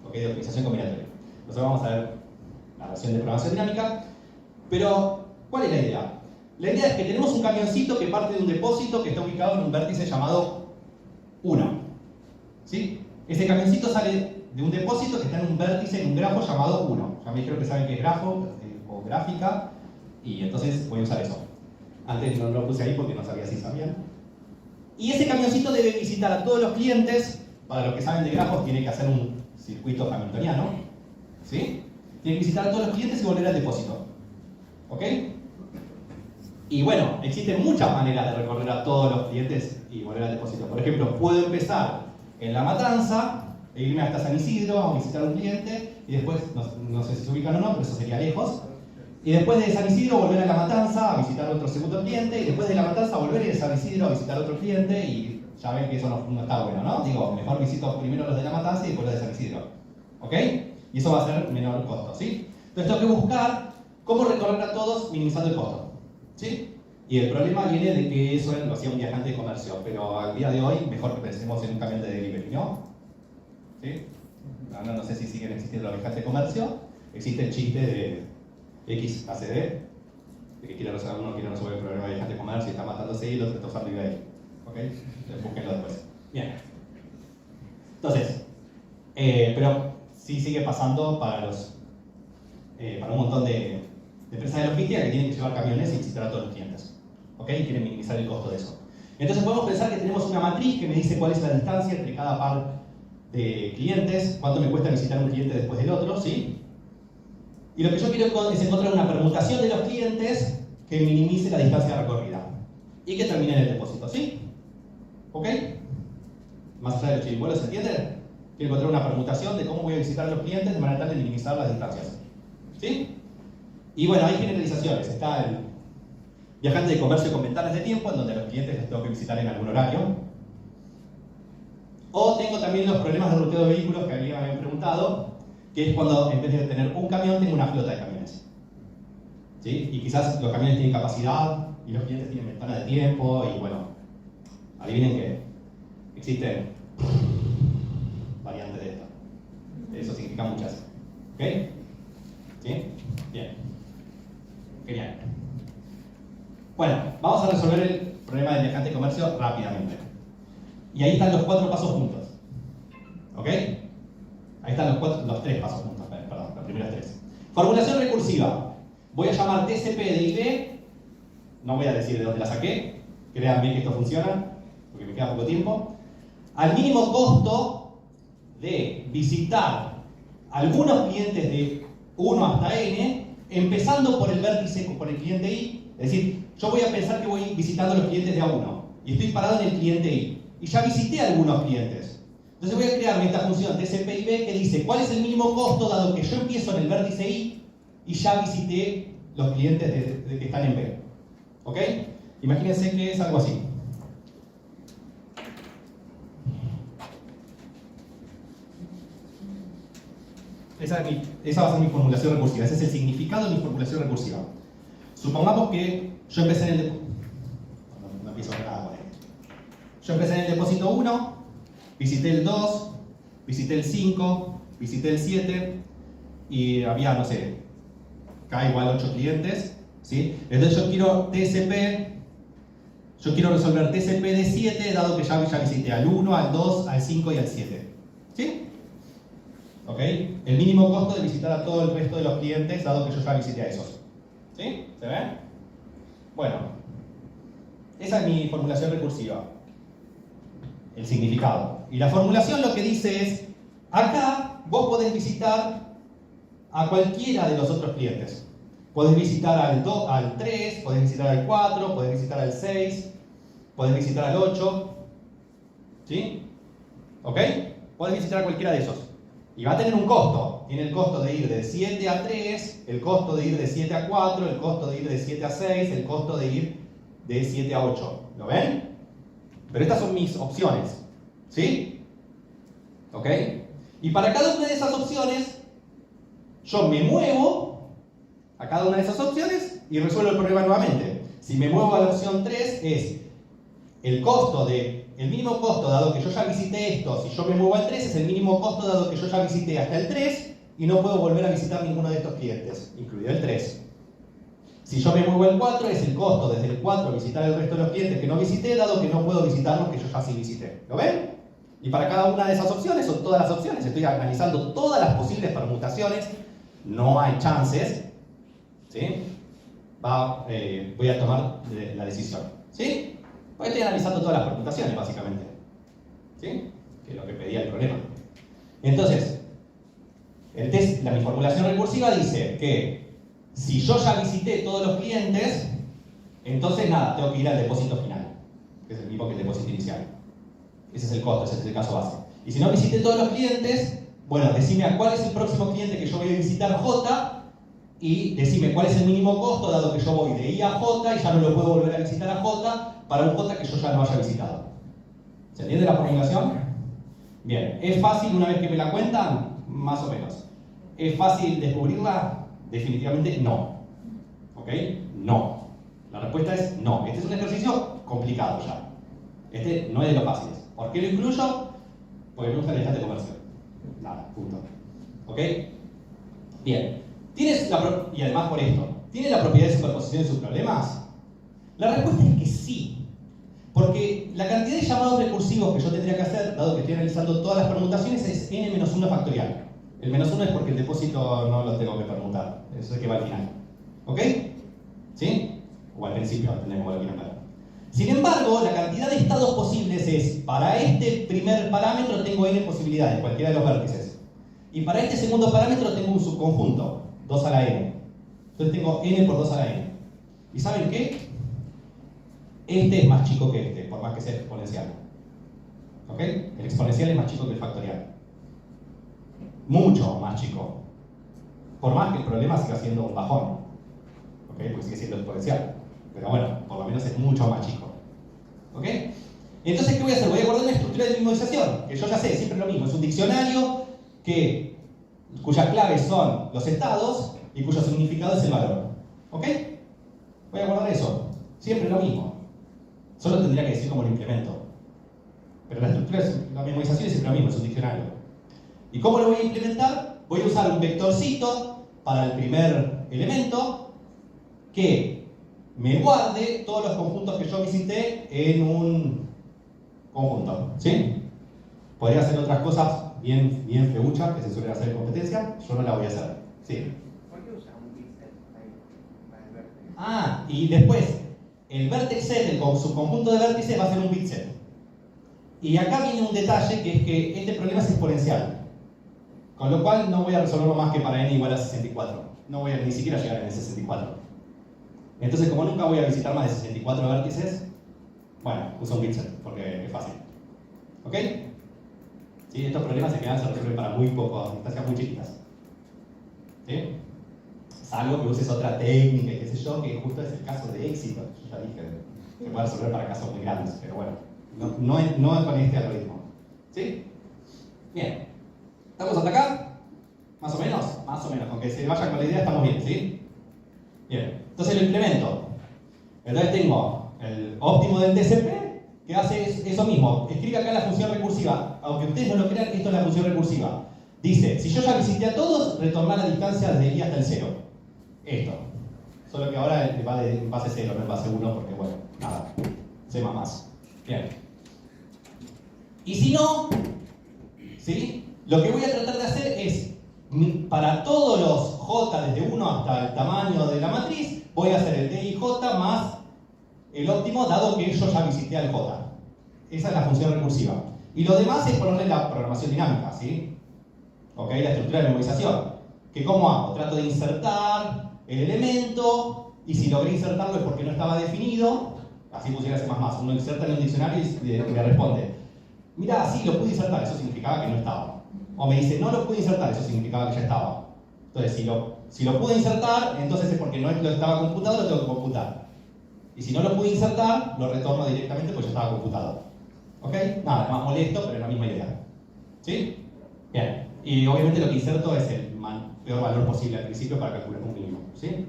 ¿okay? De optimización combinatoria. Nosotros vamos a ver la versión de programación dinámica, pero ¿cuál es la idea? La idea es que tenemos un camioncito que parte de un depósito que está ubicado en un vértice llamado 1. ¿Sí? Ese camioncito sale de un depósito que está en un vértice, en un grafo llamado 1. Ya me dijeron que saben qué es grafo o gráfica, y entonces voy a usar eso. Antes no lo puse ahí porque no sabía si sabían. Y ese camioncito debe visitar a todos los clientes. Para los que saben de grafos, tiene que hacer un circuito hamiltoniano. ¿Sí? Tiene que visitar a todos los clientes y volver al depósito. ¿Ok? Y bueno, existen muchas maneras de recorrer a todos los clientes y volver al depósito. Por ejemplo, puedo empezar en La Matanza e irme hasta San Isidro a visitar a un cliente y después, no sé si se ubican o no, pero eso sería lejos. Y después de San Isidro volver a La Matanza a visitar otro segundo cliente y después de La Matanza volver a ir a San Isidro a visitar otro cliente y ya ven que eso no está bueno, ¿no? Digo, mejor visito primero los de La Matanza y después los de San Isidro. ¿Ok? Y eso va a ser menor costo, ¿sí? Entonces tengo que buscar cómo recorrer a todos minimizando el costo. ¿Sí? Y el problema viene de que eso lo hacía un viajante de comercio, pero al día de hoy mejor que pensemos en un camión de delivery, ¿no? ¿Sí? No sé si siguen existiendo los viajantes de comercio, existe el chiste de XACD, de que uno quiere resolver el problema de viajante de comercio y está matándose y el otro está usando eBay. ¿Ok? Entonces búsquenlo después. Bien. Entonces, pero sí sigue pasando para un montón de empresas de logística que tienen que llevar camiones y visitar a todos los clientes. ¿Ok? Y quieren minimizar el costo de eso. Entonces podemos pensar que tenemos una matriz que me dice cuál es la distancia entre cada par de clientes, cuánto me cuesta visitar un cliente después del otro, ¿sí? Y lo que yo quiero es encontrar una permutación de los clientes que minimice la distancia recorrida y que termine en el depósito, ¿sí? ¿Ok? Más allá de los chiricuelos, ¿se entiende? Quiero encontrar una permutación de cómo voy a visitar a los clientes de manera tal de minimizar las distancias, ¿sí? Y bueno, hay generalizaciones. Está el viajante de comercio con ventanas de tiempo, en donde a los clientes les tengo que visitar en algún horario. O tengo también los problemas de ruteo de vehículos que habían preguntado, que es cuando en vez de tener un camión, tengo una flota de camiones. ¿Sí? Y quizás los camiones tienen capacidad y los clientes tienen ventana de tiempo y bueno, adivinen que existen variantes de esto. Eso significa muchas. ¿Ok? ¿Sí? Bien. Genial. Bueno, vamos a resolver el problema del viajante de comercio rápidamente. Y ahí están los 4 pasos juntos. ¿Ok? Ahí están los 3 pasos juntos, perdón, los primeros 3. Formulación recursiva. Voy a llamar TCP de ID. No voy a decir de dónde la saqué. Créanme que esto funciona, porque me queda poco tiempo. Al mínimo costo de visitar algunos clientes de 1 hasta N, empezando por el vértice, por el cliente I. Es decir, yo voy a pensar que voy visitando los clientes de A1 y estoy parado en el cliente I. Y ya visité a algunos clientes. Entonces voy a crearme esta función TCP/IP que dice cuál es el mínimo costo dado que yo empiezo en el vértice I y ya visité los clientes que están en B. ¿Ok? Imagínense que es algo así. Esa va a ser mi formulación recursiva. Ese es el significado de mi formulación recursiva. Supongamos que yo empecé en el depósito. No empiezo nada con esto. Yo empecé en el depósito 1, visité el 2, visité el 5, visité el 7 y había, no sé, K igual 8 clientes, ¿sí? Entonces yo quiero resolver TCP de 7 dado que ya visité al 1, al 2, al 5 y al 7, ¿sí? ¿Ok? El mínimo costo de visitar a todo el resto de los clientes dado que yo ya visité a esos, ¿sí? ¿Se ven? Bueno, esa es mi formulación recursiva. El significado. Y la formulación lo que dice es, acá vos podés visitar a cualquiera de los otros clientes. Podés visitar al 3, podés visitar al 4, podés visitar al 6, podés visitar al 8. ¿Sí? ¿Ok? Podés visitar a cualquiera de esos. Y va a tener un costo. Tiene el costo de ir de 7 a 3, el costo de ir de 7 a 4, el costo de ir de 7 a 6, el costo de ir de 7 a 8. ¿Lo ven? Pero estas son mis opciones, ¿sí? ¿Ok? Y para cada una de esas opciones, yo me muevo a cada una de esas opciones y resuelvo el problema nuevamente. Si me muevo a la opción 3 es el mínimo costo dado que yo ya visité esto. Si yo me muevo al 3 es el mínimo costo dado que yo ya visité hasta el 3 y no puedo volver a visitar ninguno de estos clientes, incluido el 3. Si yo me muevo al 4, es el costo desde el 4 visitar el resto de los clientes que no visité, dado que no puedo visitar los que yo ya sí visité. ¿Lo ven? Y para cada una de esas opciones, o todas las opciones, estoy analizando todas las posibles permutaciones. No hay chances. ¿Sí? Voy a tomar la decisión. ¿Sí? Pues estoy analizando todas las permutaciones, básicamente. ¿Sí? Que es lo que pedía el problema. Entonces, mi formulación recursiva dice que si yo ya visité todos los clientes, entonces nada, tengo que ir al depósito final, que es el mismo que el depósito inicial. Ese es el costo, ese es el caso base. Y si no visité todos los clientes, bueno, decime a cuál es el próximo cliente que yo voy a visitar J y decime cuál es el mínimo costo, dado que yo voy de I a J y ya no lo puedo volver a visitar a J para un J que yo ya no haya visitado. ¿Se entiende la formulación? Bien, ¿es fácil una vez que me la cuentan? Más o menos. ¿Es fácil descubrirla? Definitivamente no. ¿Ok? No. La respuesta es no. Este es un ejercicio complicado ya. Este no es de los fáciles. ¿Por qué lo incluyo? Porque me gusta el viajante de comercio. Nada, punto. ¿Ok? Bien. Y además por esto, ¿tiene la propiedad de superposición de sus problemas? La respuesta es que sí. Porque la cantidad de llamados recursivos que yo tendría que hacer, dado que estoy analizando todas las permutaciones, es n-1 factorial. El menos 1 es porque el depósito no lo tengo que permutar. Eso es que va al final. ¿Ok? ¿Sí? O al principio, depende de cómo lo quieran ver. Sin embargo, la cantidad de estados posibles es, para este primer parámetro tengo n posibilidades, cualquiera de los vértices. Y para este segundo parámetro tengo un subconjunto, 2 a la n. Entonces tengo n por 2 a la n. ¿Y saben qué? Este es más chico que este, por más que sea exponencial. ¿Ok? El exponencial es más chico que el factorial. Mucho más chico. Por más que el problema siga siendo un bajón. ¿Ok? Porque sigue siendo exponencial. Pero bueno, por lo menos es mucho más chico. ¿Ok? Entonces, ¿qué voy a hacer? Voy a guardar una estructura de memorización, que yo ya sé, siempre lo mismo. Es un diccionario cuyas claves son los estados y cuyo significado es el valor. ¿Ok? Voy a guardar eso. Siempre lo mismo. Solo tendría que decir cómo lo implemento. Pero la estructura, la memorización es siempre lo mismo, es un diccionario. ¿Y cómo lo voy a implementar? Voy a usar un vectorcito para el primer elemento que me guarde todos los conjuntos que yo visité en un conjunto. ¿Sí? Podría hacer otras cosas bien feuchas que se suelen hacer en competencia. Yo no la voy a hacer. ¿Sí? ¿Por qué usa un pixel para el vértice? Ah, y después, el vertex set, el subconjunto de vértices, va a ser un bit set. Y acá viene un detalle, que es que este problema es exponencial. Con lo cual no voy a resolverlo más que para n igual a 64. No voy a ni siquiera llegar a n 64. Entonces, como nunca voy a visitar más de 64 vértices, bueno, uso un bit set, porque es fácil. ¿Ok? ¿Sí? Estos problemas en general se resuelven para muy pocas distancias muy chiquitas. ¿Sí? Salvo que uses otra técnica y qué sé yo, que justo es el caso de éxito. Yo ya dije que puede resolver para casos muy grandes, pero bueno, no con este algoritmo. ¿Sí? Bien. ¿Estamos hasta acá? ¿Más o menos? Más o menos. Con que se vayan con la idea estamos bien, ¿sí? Bien. Entonces lo implemento. Entonces tengo el óptimo del TCP, que hace eso mismo. Escribe acá la función recursiva. Aunque ustedes no lo crean, esto es la función recursiva. Dice, si yo ya visité a todos, retornar la distancia desde i hasta el 0. Esto. Solo que ahora va en base 0, no en base 1, porque bueno, nada. C++. Bien. Y si no, ¿sí? Lo que voy a tratar de hacer es, para todos los j desde 1 hasta el tamaño de la matriz, voy a hacer el d y j más el óptimo, dado que yo ya visité al j. Esa es la función recursiva. Y lo demás es ponerle la programación dinámica, ¿sí? ¿Ok? La estructura de memorización. ¿Que cómo hago? Trato de insertar el elemento, y si logré insertarlo es porque no estaba definido. Así pusiera C++. Uno inserta en un diccionario y le responde, mira, sí, lo pude insertar, eso significaba que no estaba. O me dice, no lo pude insertar, eso significaba que ya estaba. Entonces, si lo pude insertar, entonces es porque no lo estaba computado, lo tengo que computar. Y si no lo pude insertar, lo retorno directamente porque ya estaba computado. ¿Ok? Nada, es más molesto, pero es la misma idea. ¿Sí? Bien. Y obviamente lo que inserto es el peor valor posible al principio para calcular un mínimo. ¿Sí?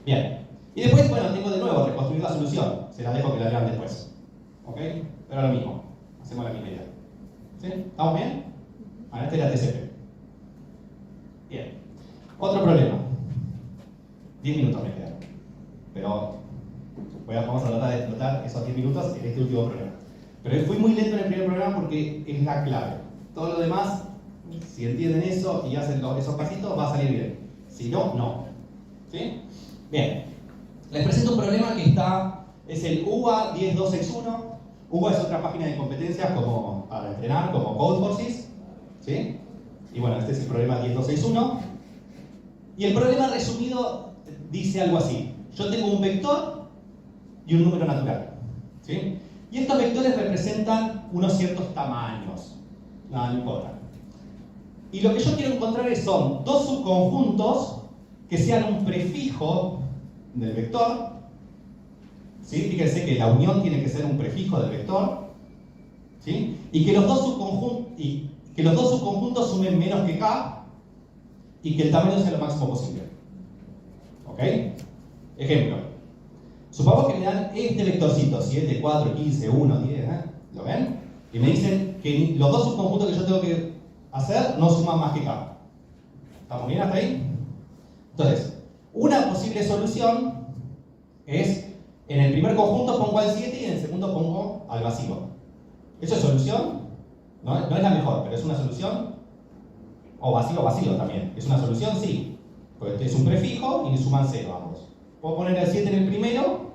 Bien. Y después, bueno, tengo de nuevo reconstruir la solución. Se la dejo que la vean después. ¿Ok? Pero lo mismo. Hacemos la misma idea. ¿Sí? ¿Estamos bien? Ahora este era TCP. Bien. Otro problema. 10 minutos me quedan. Pero vamos a tratar de explotar esos 10 minutos en este último problema. Pero fui muy lento en el primer programa porque es la clave. Todo lo demás, si entienden eso y hacen esos pasitos, va a salir bien. Si no, no. ¿Sí? Bien. Les presento un problema que es el UA 10261. UA es otra página de competencias como para entrenar, como Codeforces. ¿Sí? Y bueno, este es el problema 10261. Y el problema resumido dice algo así. Yo tengo un vector y un número natural. ¿Sí? Y estos vectores representan unos ciertos tamaños. Nada, no importa. Y lo que yo quiero encontrar son dos subconjuntos que sean un prefijo del vector. ¿Sí? Fíjense que la unión tiene que ser un prefijo del vector. ¿Sí? Y que los dos subconjuntos sumen menos que k y que el tamaño sea lo máximo posible. ¿Ok? Ejemplo. Supongamos que me dan este vectorcito, 7, 4, 15, 1, 10, ¿lo ven? Y me dicen que los dos subconjuntos que yo tengo que hacer no suman más que k. ¿Estamos bien hasta ahí? Entonces, una posible solución es, en el primer conjunto pongo al 7 y en el segundo pongo al vacío. ¿Eso es solución? No es la mejor, pero es una solución. O vacío también. ¿Es una solución? Sí. Porque es un prefijo y suman 0 ambos. ¿Puedo poner al 7 en el primero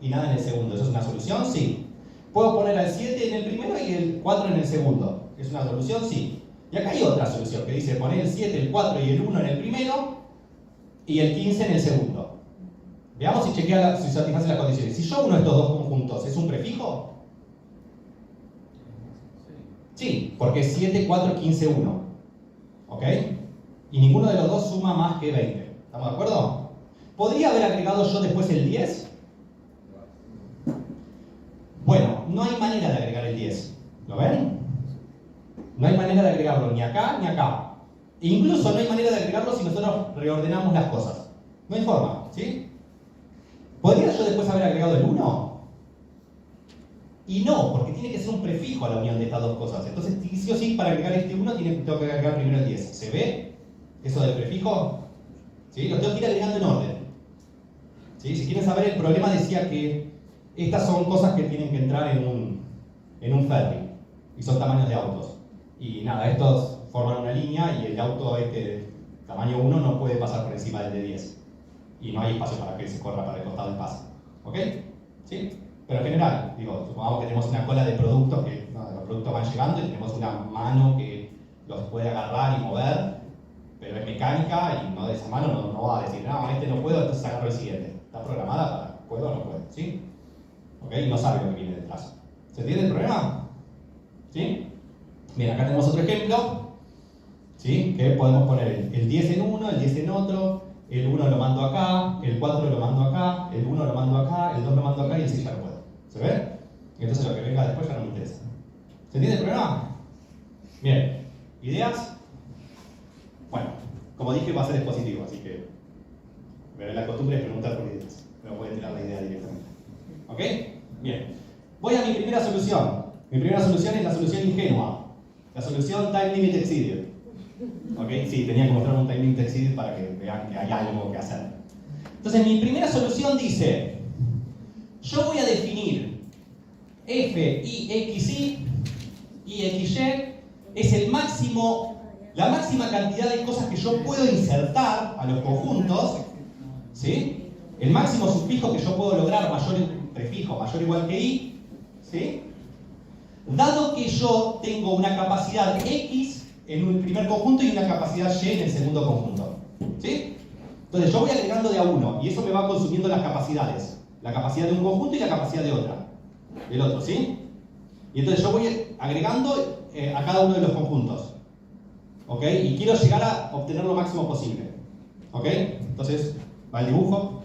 y nada en el segundo? ¿Eso es una solución? Sí. ¿Puedo poner al 7 en el primero y el 4 en el segundo? ¿Es una solución? Sí. Y acá hay otra solución que dice poner el 7, el 4 y el 1 en el primero y el 15 en el segundo. Veamos si chequea si satisface las condiciones. Si yo uno de estos dos conjuntos, ¿es un prefijo? Sí, porque es 7, 4, 15, 1. ¿Ok? Y ninguno de los dos suma más que 20. ¿Estamos de acuerdo? ¿Podría haber agregado yo después el 10? Bueno, no hay manera de agregar el 10. ¿Lo ven? No hay manera de agregarlo ni acá ni acá. E incluso no hay manera de agregarlo si nosotros reordenamos las cosas. No hay forma, ¿sí? ¿Podría yo después haber agregado el 1? Y no, porque tiene que ser un prefijo a la unión de estas dos cosas. Entonces, sí o sí, para agregar este 1 tengo que agregar primero el 10. ¿Se ve eso del prefijo? ¿Sí? Lo tengo que ir agregando en orden. ¿Sí? Si quieren saber, el problema decía que estas son cosas que tienen que entrar en un ferry. Y son tamaños de autos. Y nada, estos forman una línea y el auto este tamaño 1 no puede pasar por encima del de 10. Y no hay espacio para que se corra para el costado del paso. ¿Ok? ¿Sí? Pero en general, digo, supongamos que tenemos una cola de productos que los productos van llegando y tenemos una mano que los puede agarrar y mover, pero es mecánica y no de esa mano no va a decir, no, este no puedo, entonces agarro el siguiente. Está programada para puedo o no puedo, ¿sí? ¿Ok? Y no sabe lo que viene detrás. ¿Se entiende el problema? ¿Sí? Bien, acá tenemos otro ejemplo, ¿sí? Que podemos poner el 10 en uno, el 10 en otro, el 1 lo mando acá, el 4 lo mando acá, el 1 lo mando acá, el 2 lo mando acá y el 6 ya no puedo. ¿Se ve? Entonces lo que venga después ya no me interesa. ¿Se entiende el problema? Bien. ¿Ideas? Bueno, como dije va a ser expositivo, así que la costumbre es preguntar por ideas. No pueden tirar la idea directamente. ¿Ok? Bien. Voy a mi primera solución. Mi primera solución es la solución ingenua. La solución time limit exceeded. ¿Ok? Sí, tenía que mostrar un time limit exceeded para que vean que hay algo que hacer. Entonces mi primera solución dice, yo voy a definir f y xy y xy es el máximo, la máxima cantidad de cosas que yo puedo insertar a los conjuntos, ¿sí? El máximo sufijo que yo puedo lograr, prefijo mayor o igual que y, ¿sí? Dado que yo tengo una capacidad x en un primer conjunto y una capacidad y en el segundo conjunto, ¿sí? Entonces yo voy agregando de a uno y eso me va consumiendo las capacidades. La capacidad de un conjunto y la capacidad del otro, ¿sí? Y entonces yo voy agregando a cada uno de los conjuntos, ¿ok? Y quiero llegar a obtener lo máximo posible, ¿ok? Entonces va el dibujo.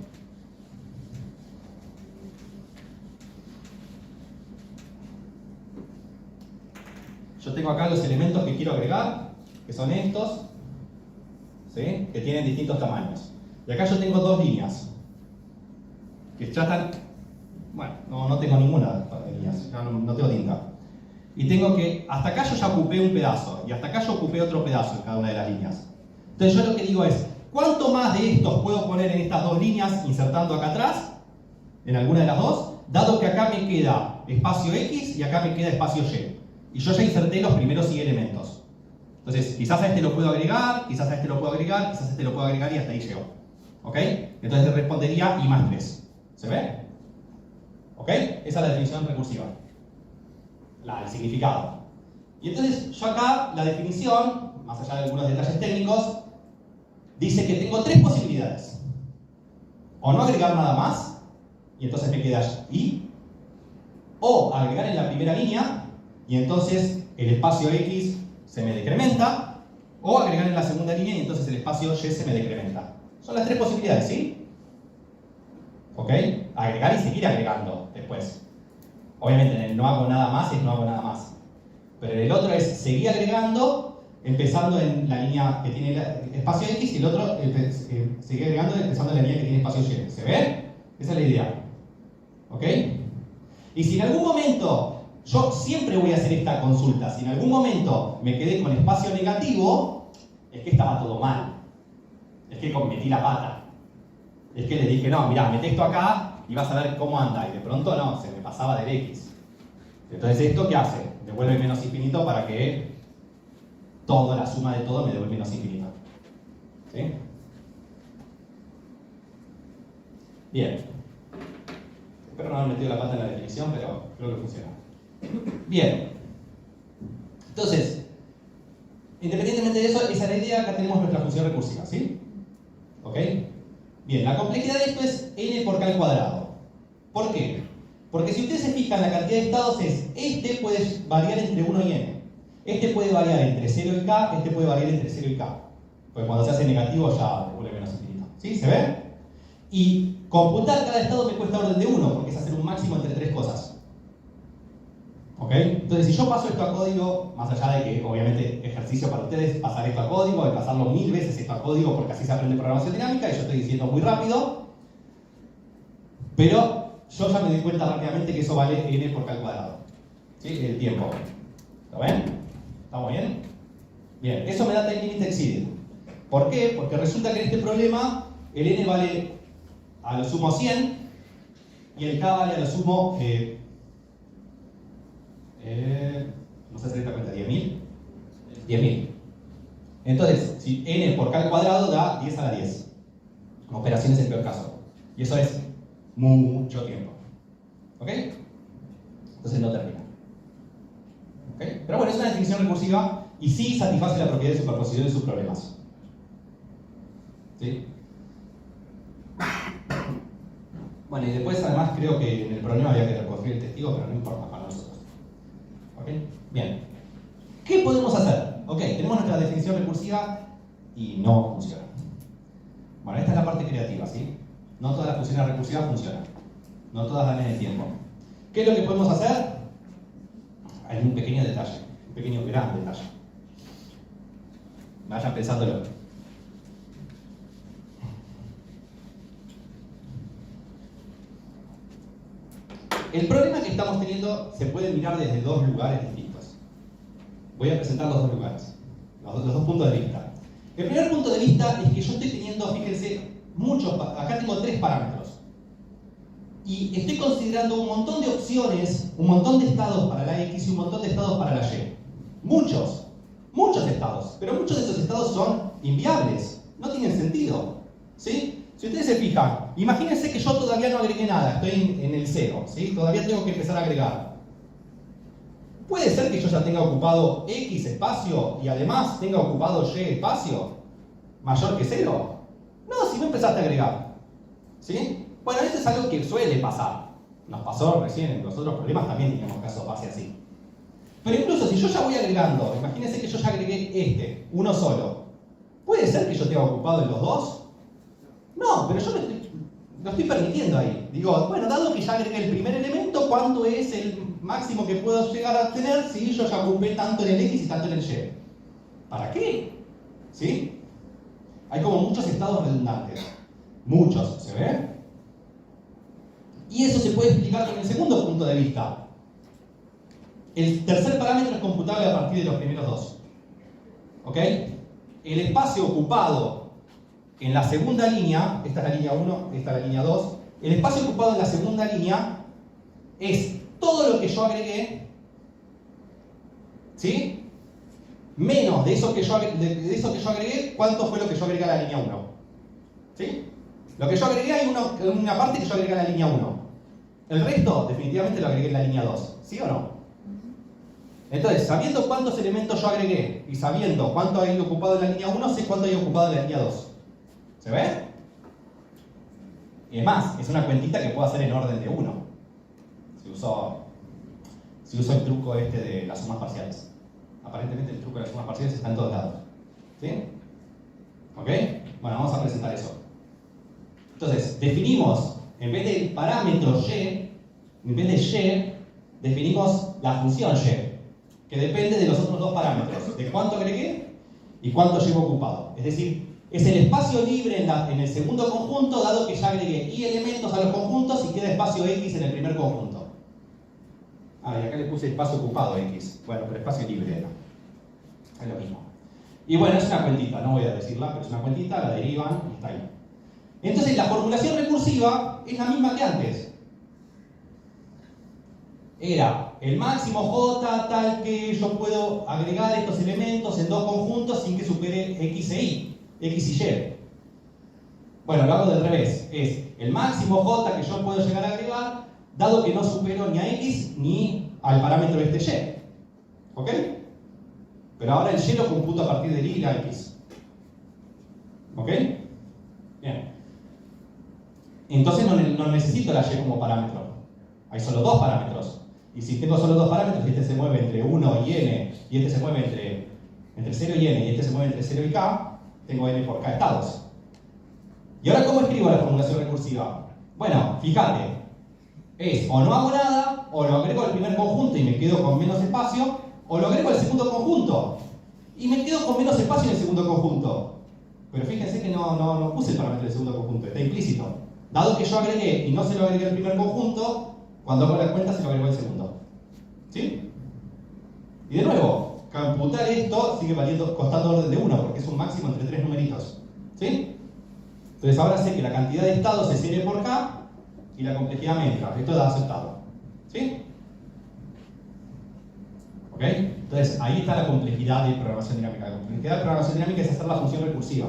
Yo tengo acá los elementos que quiero agregar, que son estos, ¿sí? Que tienen distintos tamaños. Y acá yo tengo dos líneas, que ya están, bueno, no tengo ninguna líneas, ya no tengo tinta. Y tengo que, hasta acá yo ya ocupé un pedazo, y hasta acá yo ocupé otro pedazo en cada una de las líneas. Entonces yo lo que digo es, ¿cuánto más de estos puedo poner en estas dos líneas, insertando acá atrás, en alguna de las dos? Dado que acá me queda espacio X y acá me queda espacio Y. Y yo ya inserté los primeros y elementos. Entonces, quizás a este lo puedo agregar, quizás a este lo puedo agregar, quizás a este lo puedo agregar y hasta ahí llego. ¿Ok? Entonces respondería I más 3. ¿Se ve? ¿Ok? Esa es la definición recursiva. El significado. Y entonces yo acá, la definición, más allá de algunos detalles técnicos, dice que tengo tres posibilidades. O no agregar nada más, y entonces me queda I. O agregar en la primera línea, y entonces el espacio X se me decrementa, o agregar en la segunda línea y entonces el espacio Y se me decrementa. Son las tres posibilidades, ¿sí? ¿Ok? Agregar y seguir agregando después. Obviamente en el no hago nada más es no hago nada más. Pero en el otro es seguir agregando, empezando en la línea que tiene espacio X, y el otro seguir agregando empezando en la línea que tiene espacio Y. ¿Se ve? Esa es la idea. ¿Ok? Y si en algún momento, yo siempre voy a hacer esta consulta, si en algún momento me quedé con espacio negativo, es que estaba todo mal. Es que metí la pata. Es que le dije, no, mirá, mete esto acá y vas a ver cómo anda. Y de pronto no, se me pasaba del X. Entonces, ¿esto qué hace? Devuelve menos infinito para que toda la suma de todo me devuelve menos infinito. ¿Sí? Bien. Espero no haber metido la pata en la definición, pero creo que funciona. Bien. Entonces, independientemente de eso, esa es la idea. Acá tenemos nuestra función recursiva, ¿sí? ¿Ok? Bien, la complejidad de esto es n por k al cuadrado. ¿Por qué? Porque si ustedes se fijan, la cantidad de estados es, este puede variar entre 1 y n. Este puede variar entre 0 y k, este puede variar entre 0 y k. Porque cuando se hace negativo ya devuelve menos infinito. ¿Sí? ¿Se ve? Y computar cada estado me cuesta orden de 1, porque es hacer un máximo entre 3 cosas. ¿Ok? Entonces, si yo paso esto a código, más allá de que, obviamente, ejercicio para ustedes, pasar esto a código, de pasarlo 1000 veces esto a código, porque así se aprende programación dinámica, y yo estoy diciendo muy rápido, pero yo ya me doy cuenta rápidamente que eso vale n por k al cuadrado. ¿Sí? El tiempo. ¿Lo ven? ¿Estamos bien? Bien, eso me da time limit exceeded. ¿Por qué? Porque resulta que en este problema el n vale a lo sumo 100 y el k vale a lo sumo, no sé si se da cuenta, 10.000. 10.000. Entonces, si n por k al cuadrado da 10 a la 10. Operaciones en peor caso. Y eso es mucho tiempo. ¿Ok? Entonces no termina. ¿Ok? Pero bueno, es una definición recursiva y sí satisface la propiedad de superposición de sus problemas. ¿Sí? Bueno, y después además creo que en el problema había que reconstruir el testigo, pero no importa para nosotros. ¿Ok? Bien. ¿Qué podemos hacer? Ok, tenemos nuestra definición recursiva y no funciona. Bueno, esta es la parte creativa, ¿sí? No todas las funciones recursivas funcionan. No todas dan en el tiempo. ¿Qué es lo que podemos hacer? Hay un pequeño detalle, un pequeño gran detalle. Vayan pensándolo. El problema que estamos teniendo se puede mirar desde dos lugares distintos. Voy a presentar los dos lugares, los dos puntos de vista. El primer punto de vista es que yo estoy teniendo, fíjense, acá tengo 3 parámetros. Y estoy considerando un montón de opciones, un montón de estados para la X y un montón de estados para la Y. Muchos estados. Pero muchos de esos estados son inviables. No tienen sentido. ¿Sí? Si ustedes se fijan, imagínense que yo todavía no agregué nada, estoy en el 0. ¿Sí? Todavía tengo que empezar a agregar. Puede ser que yo ya tenga ocupado X espacio y además tenga ocupado Y espacio mayor que 0. No, si no empezaste a agregar. ¿Sí? Bueno, esto es algo que suele pasar. Nos pasó recién en los otros problemas, también teníamos caso pase así. Pero incluso si yo ya voy agregando, imagínense que yo ya agregué uno solo. ¿Puede ser que yo tenga ocupado en los dos? No, pero yo lo estoy permitiendo ahí. Digo, bueno, dado que ya agregué el primer elemento, ¿cuánto es el máximo que puedo llegar a tener si yo ya ocupé tanto en el X y tanto en el Y? ¿Para qué? ¿Sí? Hay como muchos estados redundantes. Muchos, ¿se ve? Y eso se puede explicar con el segundo punto de vista. El tercer parámetro es computable a partir de los primeros dos. ¿Ok? El espacio ocupado en la segunda línea, esta es la línea 1, esta es la línea 2, el espacio ocupado en la segunda línea es todo lo que yo agregué, ¿sí? Menos de eso que yo agregué, ¿cuánto fue lo que yo agregué a la línea 1? ¿Sí? Lo que yo agregué, hay una parte que yo agregué a la línea 1. El resto, definitivamente, lo agregué en la línea 2. ¿Sí o no? Entonces, sabiendo cuántos elementos yo agregué y sabiendo cuánto hay ocupado en la línea 1, sé cuánto hay ocupado en la línea 2. ¿Se ve? Y es más, es una cuentita que puedo hacer en orden de 1. Si uso el truco este de las sumas parciales. Aparentemente el truco de las sumas parciales está en todos lados. ¿Sí? ¿Ok? Bueno, vamos a presentar eso. Entonces, definimos, en vez del parámetro Y, en vez de Y, definimos la función Y, que depende de los otros dos parámetros, de cuánto agregué y cuánto llevo ocupado. Es decir, es el espacio libre en el segundo conjunto, dado que ya agregué y elementos a los conjuntos y queda espacio X en el primer conjunto. Ah, y acá le puse espacio ocupado X. Bueno, pero espacio libre era. Es lo mismo. Y bueno, es una cuentita, no voy a decirla, pero es una cuentita, la derivan y está ahí. Entonces la formulación recursiva es la misma que antes. Era el máximo J tal que yo puedo agregar estos elementos en dos conjuntos sin que supere X e Y, X y Y. Bueno, lo hago del revés. Es el máximo J que yo puedo llegar a agregar, dado que no supero ni a X ni al parámetro este Y. ¿Ok? Pero ahora el Y lo computo a partir del Y y la X. ¿Ok? Bien. Entonces no necesito la Y como parámetro. Hay solo dos parámetros. Y si tengo solo dos parámetros y este se mueve entre 1 y n, y este se mueve entre 0 y n, y este se mueve entre 0 y k, tengo n por k estados. ¿Y ahora cómo escribo la formulación recursiva? Bueno, fíjate, es o no hago nada, o lo agrego al primer conjunto y me quedo con menos espacio, o lo agrego al segundo conjunto y me quedo con menos espacio en el segundo conjunto. Pero fíjense que no puse el parámetro del segundo conjunto, está implícito. Dado que yo agregué y no se lo agregué al primer conjunto, cuando hago la cuenta se lo agrego al segundo. ¿Sí? Y de nuevo, computar esto sigue costando orden de 1, porque es un máximo entre 3 numeritos. ¿Sí? Entonces ahora sé que la cantidad de estados es n por k y la complejidad métrica. Esto da aceptado. ¿Sí? ¿Ok? Entonces ahí está la complejidad de programación dinámica. La complejidad de programación dinámica es hacer la función recursiva.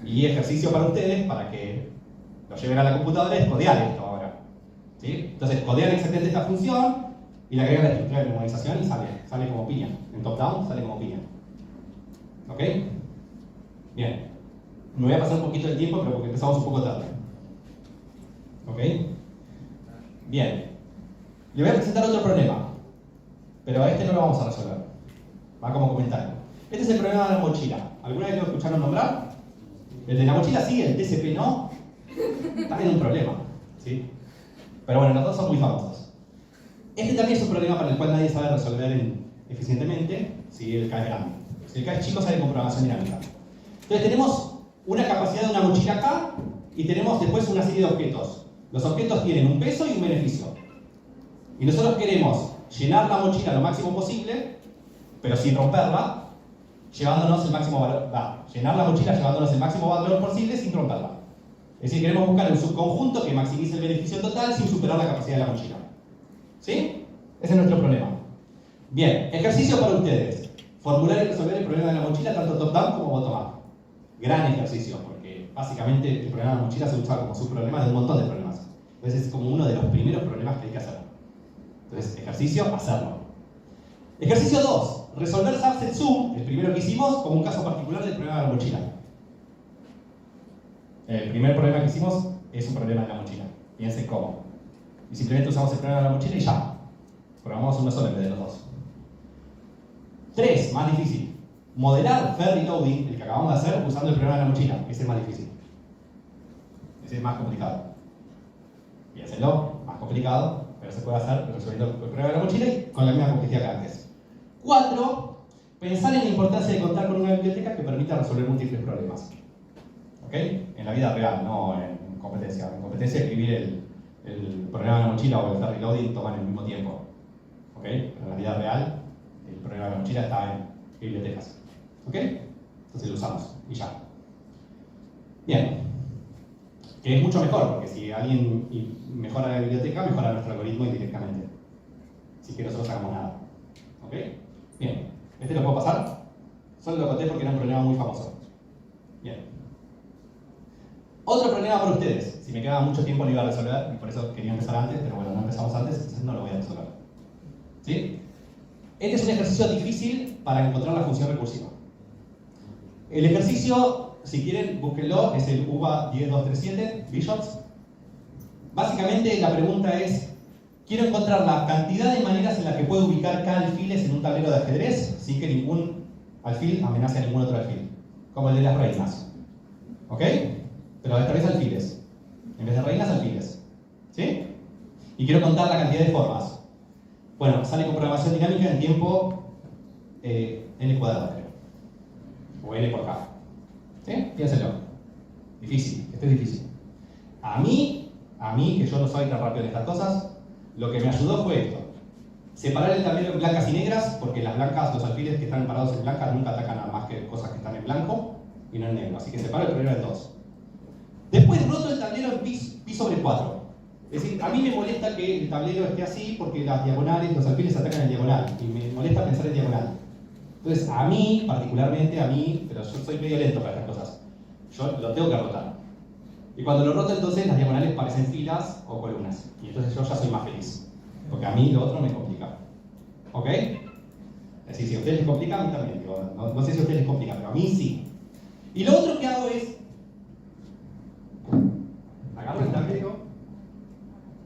Y ejercicio para ustedes, para que lo lleven a la computadora, es codear esto ahora. ¿Sí? Entonces codean exactamente esta función y le agregan la estructura de memorización y sale como piña. En top-down sale como piña. ¿Ok? Bien. Me voy a pasar un poquito de tiempo, pero porque empezamos un poco tarde. ¿Ok? Bien. Le voy a presentar otro problema, pero a este no lo vamos a resolver. Va como comentario. Este es el problema de la mochila. ¿Alguna vez lo escucharon nombrar? El de la mochila sí, el TCP no. También es un problema. ¿Sí? Pero bueno, los dos son muy famosos. Este también es un problema para el cual nadie sabe resolver eficientemente si el K es grande. Si el K es chico, sale con programación dinámica. Entonces tenemos una capacidad de una mochila K y tenemos después una serie de objetos. Los objetos tienen un peso y un beneficio. Y nosotros queremos llenar la mochila lo máximo posible, pero sin romperla, llevándonos el máximo valor. Llenar la mochila llevándonos el máximo valor posible sin romperla. Es decir, queremos buscar un subconjunto que maximice el beneficio total sin superar la capacidad de la mochila. ¿Sí? Ese es nuestro problema. Bien, ejercicio para ustedes. Formular y resolver el problema de la mochila tanto top-down como bottom-up. Gran ejercicio, porque básicamente el problema de la mochila se usa como subproblema de un montón de problemas. Entonces es como uno de los primeros problemas que hay que hacer. Entonces, ejercicio, hacerlo. Ejercicio 2. Resolver subset sum, el primero que hicimos, como un caso particular del problema de la mochila. El primer problema que hicimos es un problema de la mochila. Piensen cómo. Y simplemente usamos el problema de la mochila y ya. Programamos uno solo en vez de los dos. 3. Más difícil. Modelar fair reloading, el que acabamos de hacer, usando el problema de la mochila. Ese es más difícil. Ese es más complicado. Piénsenlo, más complicado, pero se puede hacer resolviendo el problema de la mochila y con la misma complejidad que antes. 4. Pensar en la importancia de contar con una biblioteca que permita resolver múltiples problemas. ¿Ok? En la vida real, no en competencia. En competencia, escribir el problema de la mochila o el fair reloading toman el mismo tiempo. ¿Ok? Pero en la vida real, el problema de la mochila está en bibliotecas. ¿Ok? Entonces lo usamos y ya. Bien. Que es mucho mejor, porque si alguien mejora la biblioteca, mejora nuestro algoritmo indirectamente. Sin que nosotros hagamos nada. ¿Ok? Bien. ¿Este lo puedo pasar? Solo lo conté porque era un problema muy famoso. Bien. Otro problema para ustedes. Si me quedaba mucho tiempo lo iba a resolver, y por eso quería empezar antes, pero bueno, no empezamos antes, entonces no lo voy a resolver. ¿Sí? Este es un ejercicio difícil para encontrar la función recursiva. El ejercicio, si quieren, búsquenlo, es el UVA 10237, Bishops. Básicamente la pregunta es, quiero encontrar la cantidad de maneras en las que puedo ubicar K alfiles en un tablero de ajedrez sin que ningún alfil amenace a ningún otro alfil, como el de las reinas. ¿Ok? Pero esta vez alfiles. En vez de reinas, alfiles. ¿Sí? Y quiero contar la cantidad de formas. Bueno, sale con programación dinámica en tiempo n cuadrado, creo. O n por k. ¿Sí? Piénsenlo. Difícil, esto es difícil. A mí, que yo no soy tan rápido en estas cosas, lo que me ayudó fue esto. Separar el tablero en blancas y negras, porque las blancas, los alfiles que están parados en blancas nunca atacan a más que cosas que están en blanco y no en negro. Así que separo el primero en dos. Después roto el tablero en pi sobre 4. Es decir, a mí me molesta que el tablero esté así porque las diagonales, los alfiles atacan en diagonal y me molesta pensar en diagonal. Entonces, a mí, particularmente a mí, pero yo soy medio lento para estas cosas, yo lo tengo que rotar. Y cuando lo roto, entonces las diagonales parecen filas o columnas. Y entonces yo ya soy más feliz. Porque a mí lo otro me complica. ¿Ok? Es decir, si a ustedes les complica, a mí también. Digo, no sé si a ustedes les complica, pero a mí sí. Y lo otro que hago es agarro el tablero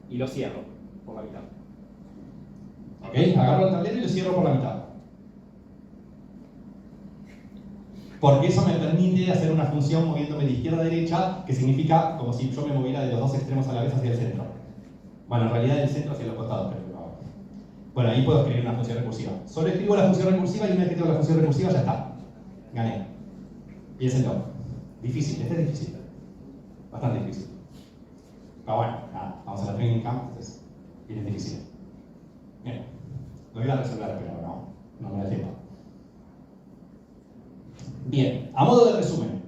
y lo cierro por la mitad. ¿Ok? Agarro el tablero y lo cierro por la mitad. Porque eso me permite hacer una función moviéndome de izquierda a derecha, que significa como si yo me moviera de los dos extremos a la vez hacia el centro. Bueno, en realidad del centro hacia los costados, pero no. Bueno, ahí puedo escribir una función recursiva. Solo escribo la función recursiva y una vez que tengo la función recursiva ya está. Gané. Piénsenlo. Difícil, este es difícil. Bastante difícil. Pero bueno, nada, vamos a la training camp, entonces viene difícil. Bien, lo voy a resolver, pero no me da tiempo. Bien, a modo de resumen,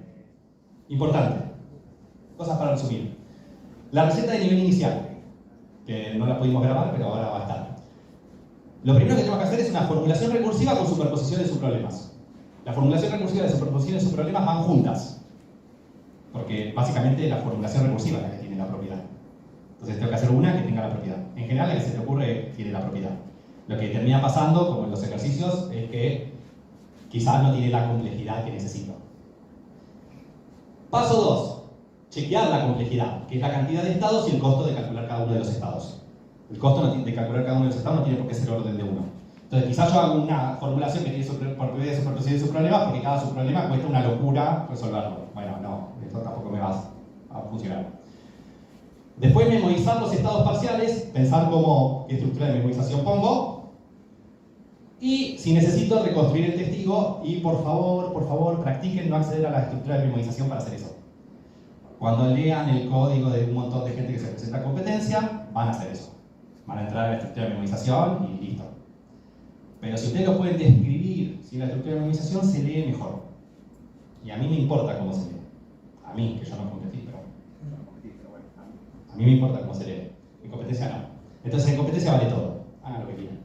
importante, cosas para resumir. La receta de nivel inicial, que no la pudimos grabar, pero ahora va a estar. Lo primero que tenemos que hacer es una formulación recursiva con superposición de subproblemas. La formulación recursiva de superposición de subproblemas van juntas, porque básicamente la formulación recursiva es la que tiene la propiedad. Entonces tengo que hacer una que tenga la propiedad. En general, la que se te ocurre tiene la propiedad. Lo que termina pasando, como en los ejercicios, es que quizás no tiene la complejidad que necesito. Paso 2. Chequear la complejidad, que es la cantidad de estados y el costo de calcular cada uno de los estados. El costo de calcular cada uno de los estados no tiene por qué ser orden de 1. Entonces quizás yo hago una formulación que tiene propiedad de superposición de subproblemas porque cada subproblema cuesta una locura resolverlo. Bueno, no, esto tampoco me va a funcionar. Después memorizar los estados parciales, pensar qué estructura de memorización pongo. Y si necesito reconstruir el testigo, y por favor, practiquen no acceder a la estructura de memorización para hacer eso. Cuando lean el código de un montón de gente que se presenta a competencia, van a hacer eso. Van a entrar a la estructura de memorización y listo. Pero si ustedes lo pueden describir sin la estructura de memorización, se lee mejor. Y a mí me importa cómo se lee. A mí, que yo no competí, pero a mí me importa cómo se lee. En competencia no. Entonces en competencia vale todo. Hagan lo que quieran.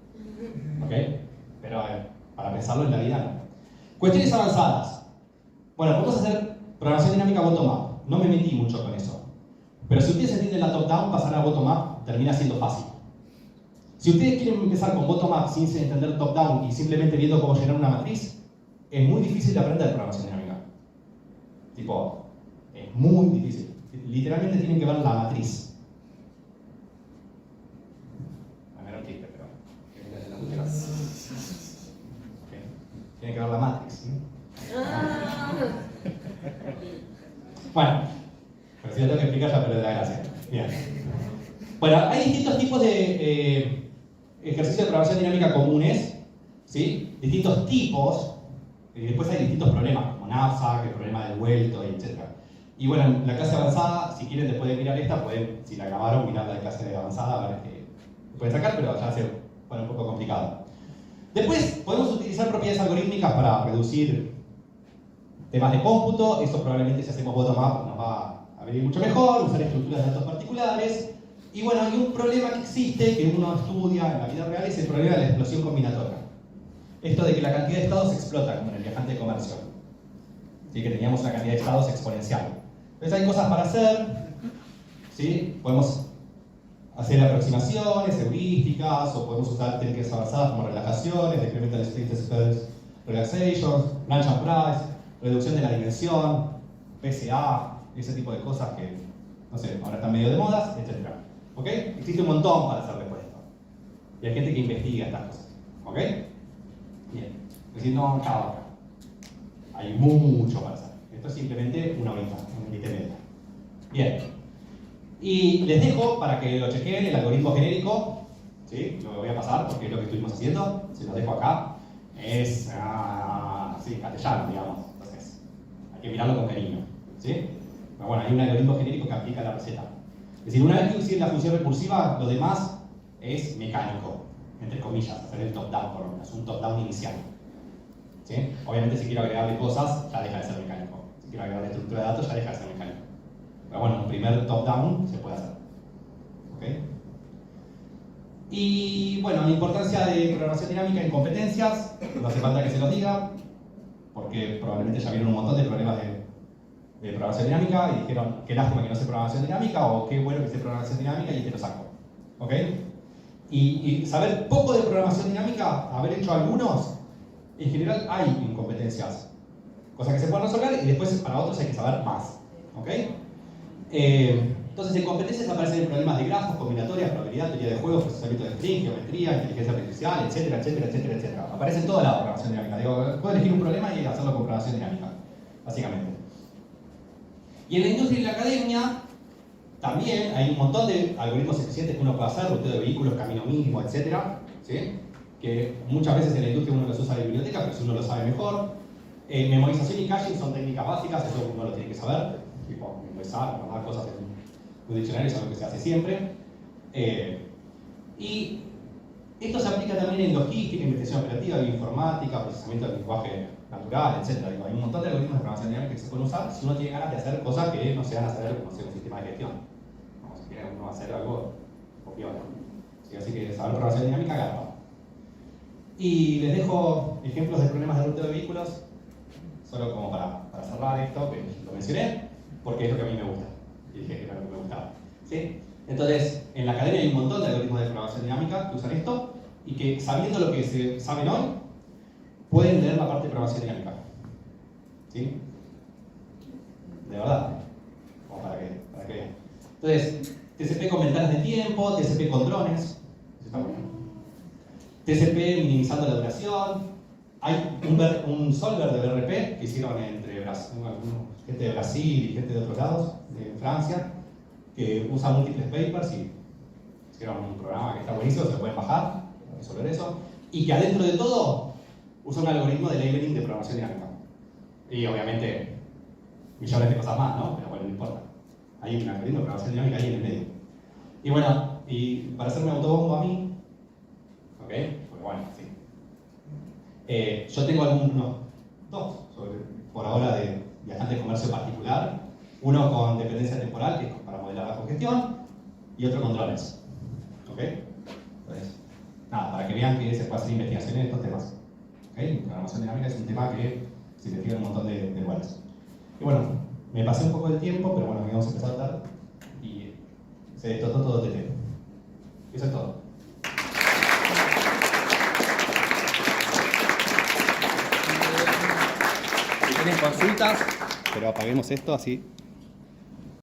¿Ok? Pero para pensarlo en la vida no. Cuestiones avanzadas. Bueno, podemos hacer programación dinámica bottom-up. No me metí mucho con eso. Pero si ustedes entienden la top-down, pasar a bottom-up termina siendo fácil. Si ustedes quieren empezar con bottom-up sin entender top-down y simplemente viendo cómo llenar una matriz, es muy difícil de aprender programación dinámica. Tipo, es muy difícil. Literalmente tienen que ver la matriz. A ver, chiste, pero tienen que ver la matriz. Bueno, pero si lo tengo que explicar ya perderé la gracia. Bien. Bueno, hay distintos tipos de ejercicios de programación dinámica comunes, ¿sí? Distintos tipos, y después hay distintos problemas, como knapsack, el problema del vuelto, etc. Y bueno, en la clase avanzada, si quieren después de mirar esta, pueden, si la grabaron, mirar la clase avanzada, a ver qué pueden sacar, pero ya se pone un poco complicado. Después podemos utilizar propiedades algorítmicas para reducir temas de cómputo. Eso probablemente si hacemos bottom-up nos va a venir mucho mejor, usar estructuras de datos particulares. Y bueno, hay un problema que existe, que uno estudia en la vida real, es el problema de la explosión combinatorial. Esto de que la cantidad de estados explota, como en el viajante de comercio. ¿Sí? Que teníamos una cantidad de estados exponencial. Entonces hay cosas para hacer, ¿sí? Podemos hacer aproximaciones, heurísticas, o podemos usar técnicas avanzadas como relajaciones, decremental state space relaxation, branch and price, reducción de la dimensión, PSA, ese tipo de cosas que, no sé, ahora están medio de modas, etc. ¿Ok? Existe un montón para hacer después de esto. Y hay gente que investiga estas cosas. ¿Ok? Bien. Es decir, no acaba acá. Hay mucho para hacer. Esto es simplemente una horita, un bit media. Bien. Y les dejo para que lo chequeen el algoritmo genérico. ¿Sí? Lo voy a pasar porque es lo que estuvimos haciendo. Se lo dejo acá. Es sí, castellano, digamos. Entonces, hay que mirarlo con cariño. ¿Sí? Pero bueno, hay un algoritmo genérico que aplica la receta. Es decir, una vez que usé la función recursiva, lo demás es mecánico. entre comillas, hacer el top-down por lo menos, un top-down inicial. ¿Sí? Obviamente si quiero agregarle cosas, ya deja de ser mecánico. Si quiero agregarle estructura de datos, ya deja de ser mecánico. Pero bueno, un primer top-down se puede hacer. ¿Ok? Y bueno, la importancia de programación dinámica en competencias, no hace falta que se los diga, porque probablemente ya vieron un montón de problemas de programación dinámica y dijeron, qué lástima que no sé programación dinámica, o qué bueno que sé programación dinámica y te lo saco. ¿Ok? Y saber poco de programación dinámica, haber hecho algunos, en general hay incompetencias, cosas que se pueden resolver y después para otros hay que saber más. ¿Ok? Entonces en competencias aparecen problemas de grafos, combinatorias, probabilidad, teoría de juegos, procesamiento de string, geometría, inteligencia artificial, etcétera, etcétera, etcétera, etcétera. Aparece en toda la programación dinámica. Digo, puedo elegir un problema y hacerlo con programación dinámica, básicamente. Y en la industria y la academia también hay un montón de algoritmos eficientes que uno puede hacer, ruteo de vehículos, camino mínimo, etcétera, ¿sí? Que muchas veces en la industria uno los usa de biblioteca, pero si uno lo sabe mejor. Memorización y caching son técnicas básicas, eso uno lo tiene que saber, tipo memorizar, guardar cosas en un diccionario, es algo que se hace siempre. Y esto se aplica también en logística, investigación operativa, bioinformática, procesamiento del lenguaje natural, etc. Hay un montón de algoritmos de programación dinámica que se pueden usar si uno tiene ganas de hacer cosas que no se van a hacer como un sistema de gestión. Como si quiere uno hacer algo obvio, ¿no? Sí, así que saber programación dinámica garpa. Y les dejo ejemplos de problemas de ruteo de vehículos, solo como para cerrar esto, que lo mencioné, porque es lo que a mí me gusta. Y dije que era lo que me gustaba. ¿Sí? Entonces, en la academia hay un montón de algoritmos de programación dinámica que usan esto y que, sabiendo lo que se saben hoy, pueden leer la parte de programación dinámica. ¿Sí? De verdad. Como para que vean. Entonces, TCP con ventanas de tiempo, TCP con drones. Eso está bueno. TCP minimizando la duración. Hay un solver de BRP que hicieron entre gente de Brasil y gente de otros lados, de Francia, que usa múltiples papers y hicieron un programa que está buenísimo, se pueden bajar para resolver eso, y que adentro de todo usa un algoritmo de labeling de programación dinámica. Y obviamente millones de cosas más, ¿no? Pero bueno, no importa. Hay un algoritmo de programación dinámica ahí en el medio. Y bueno, y para hacerme autobombo a mí, ¿ok? Pues bueno, sí. Yo tengo algunos, dos, por ahora, de viajantes de comercio particular. Uno con dependencia temporal, que es para modelar la congestión, y otro con drones. ¿Ok? Entonces, nada, para que vean que se puede hacer investigación en estos temas. ¿Ok? Programación dinámica es un tema que se investiga en un montón de lugares. Y bueno, me pasé un poco del tiempo, pero bueno, vamos a empezar a dar. Y se destrozó todo TT. Eso es todo. Si tienen consultas, pero apaguemos esto así.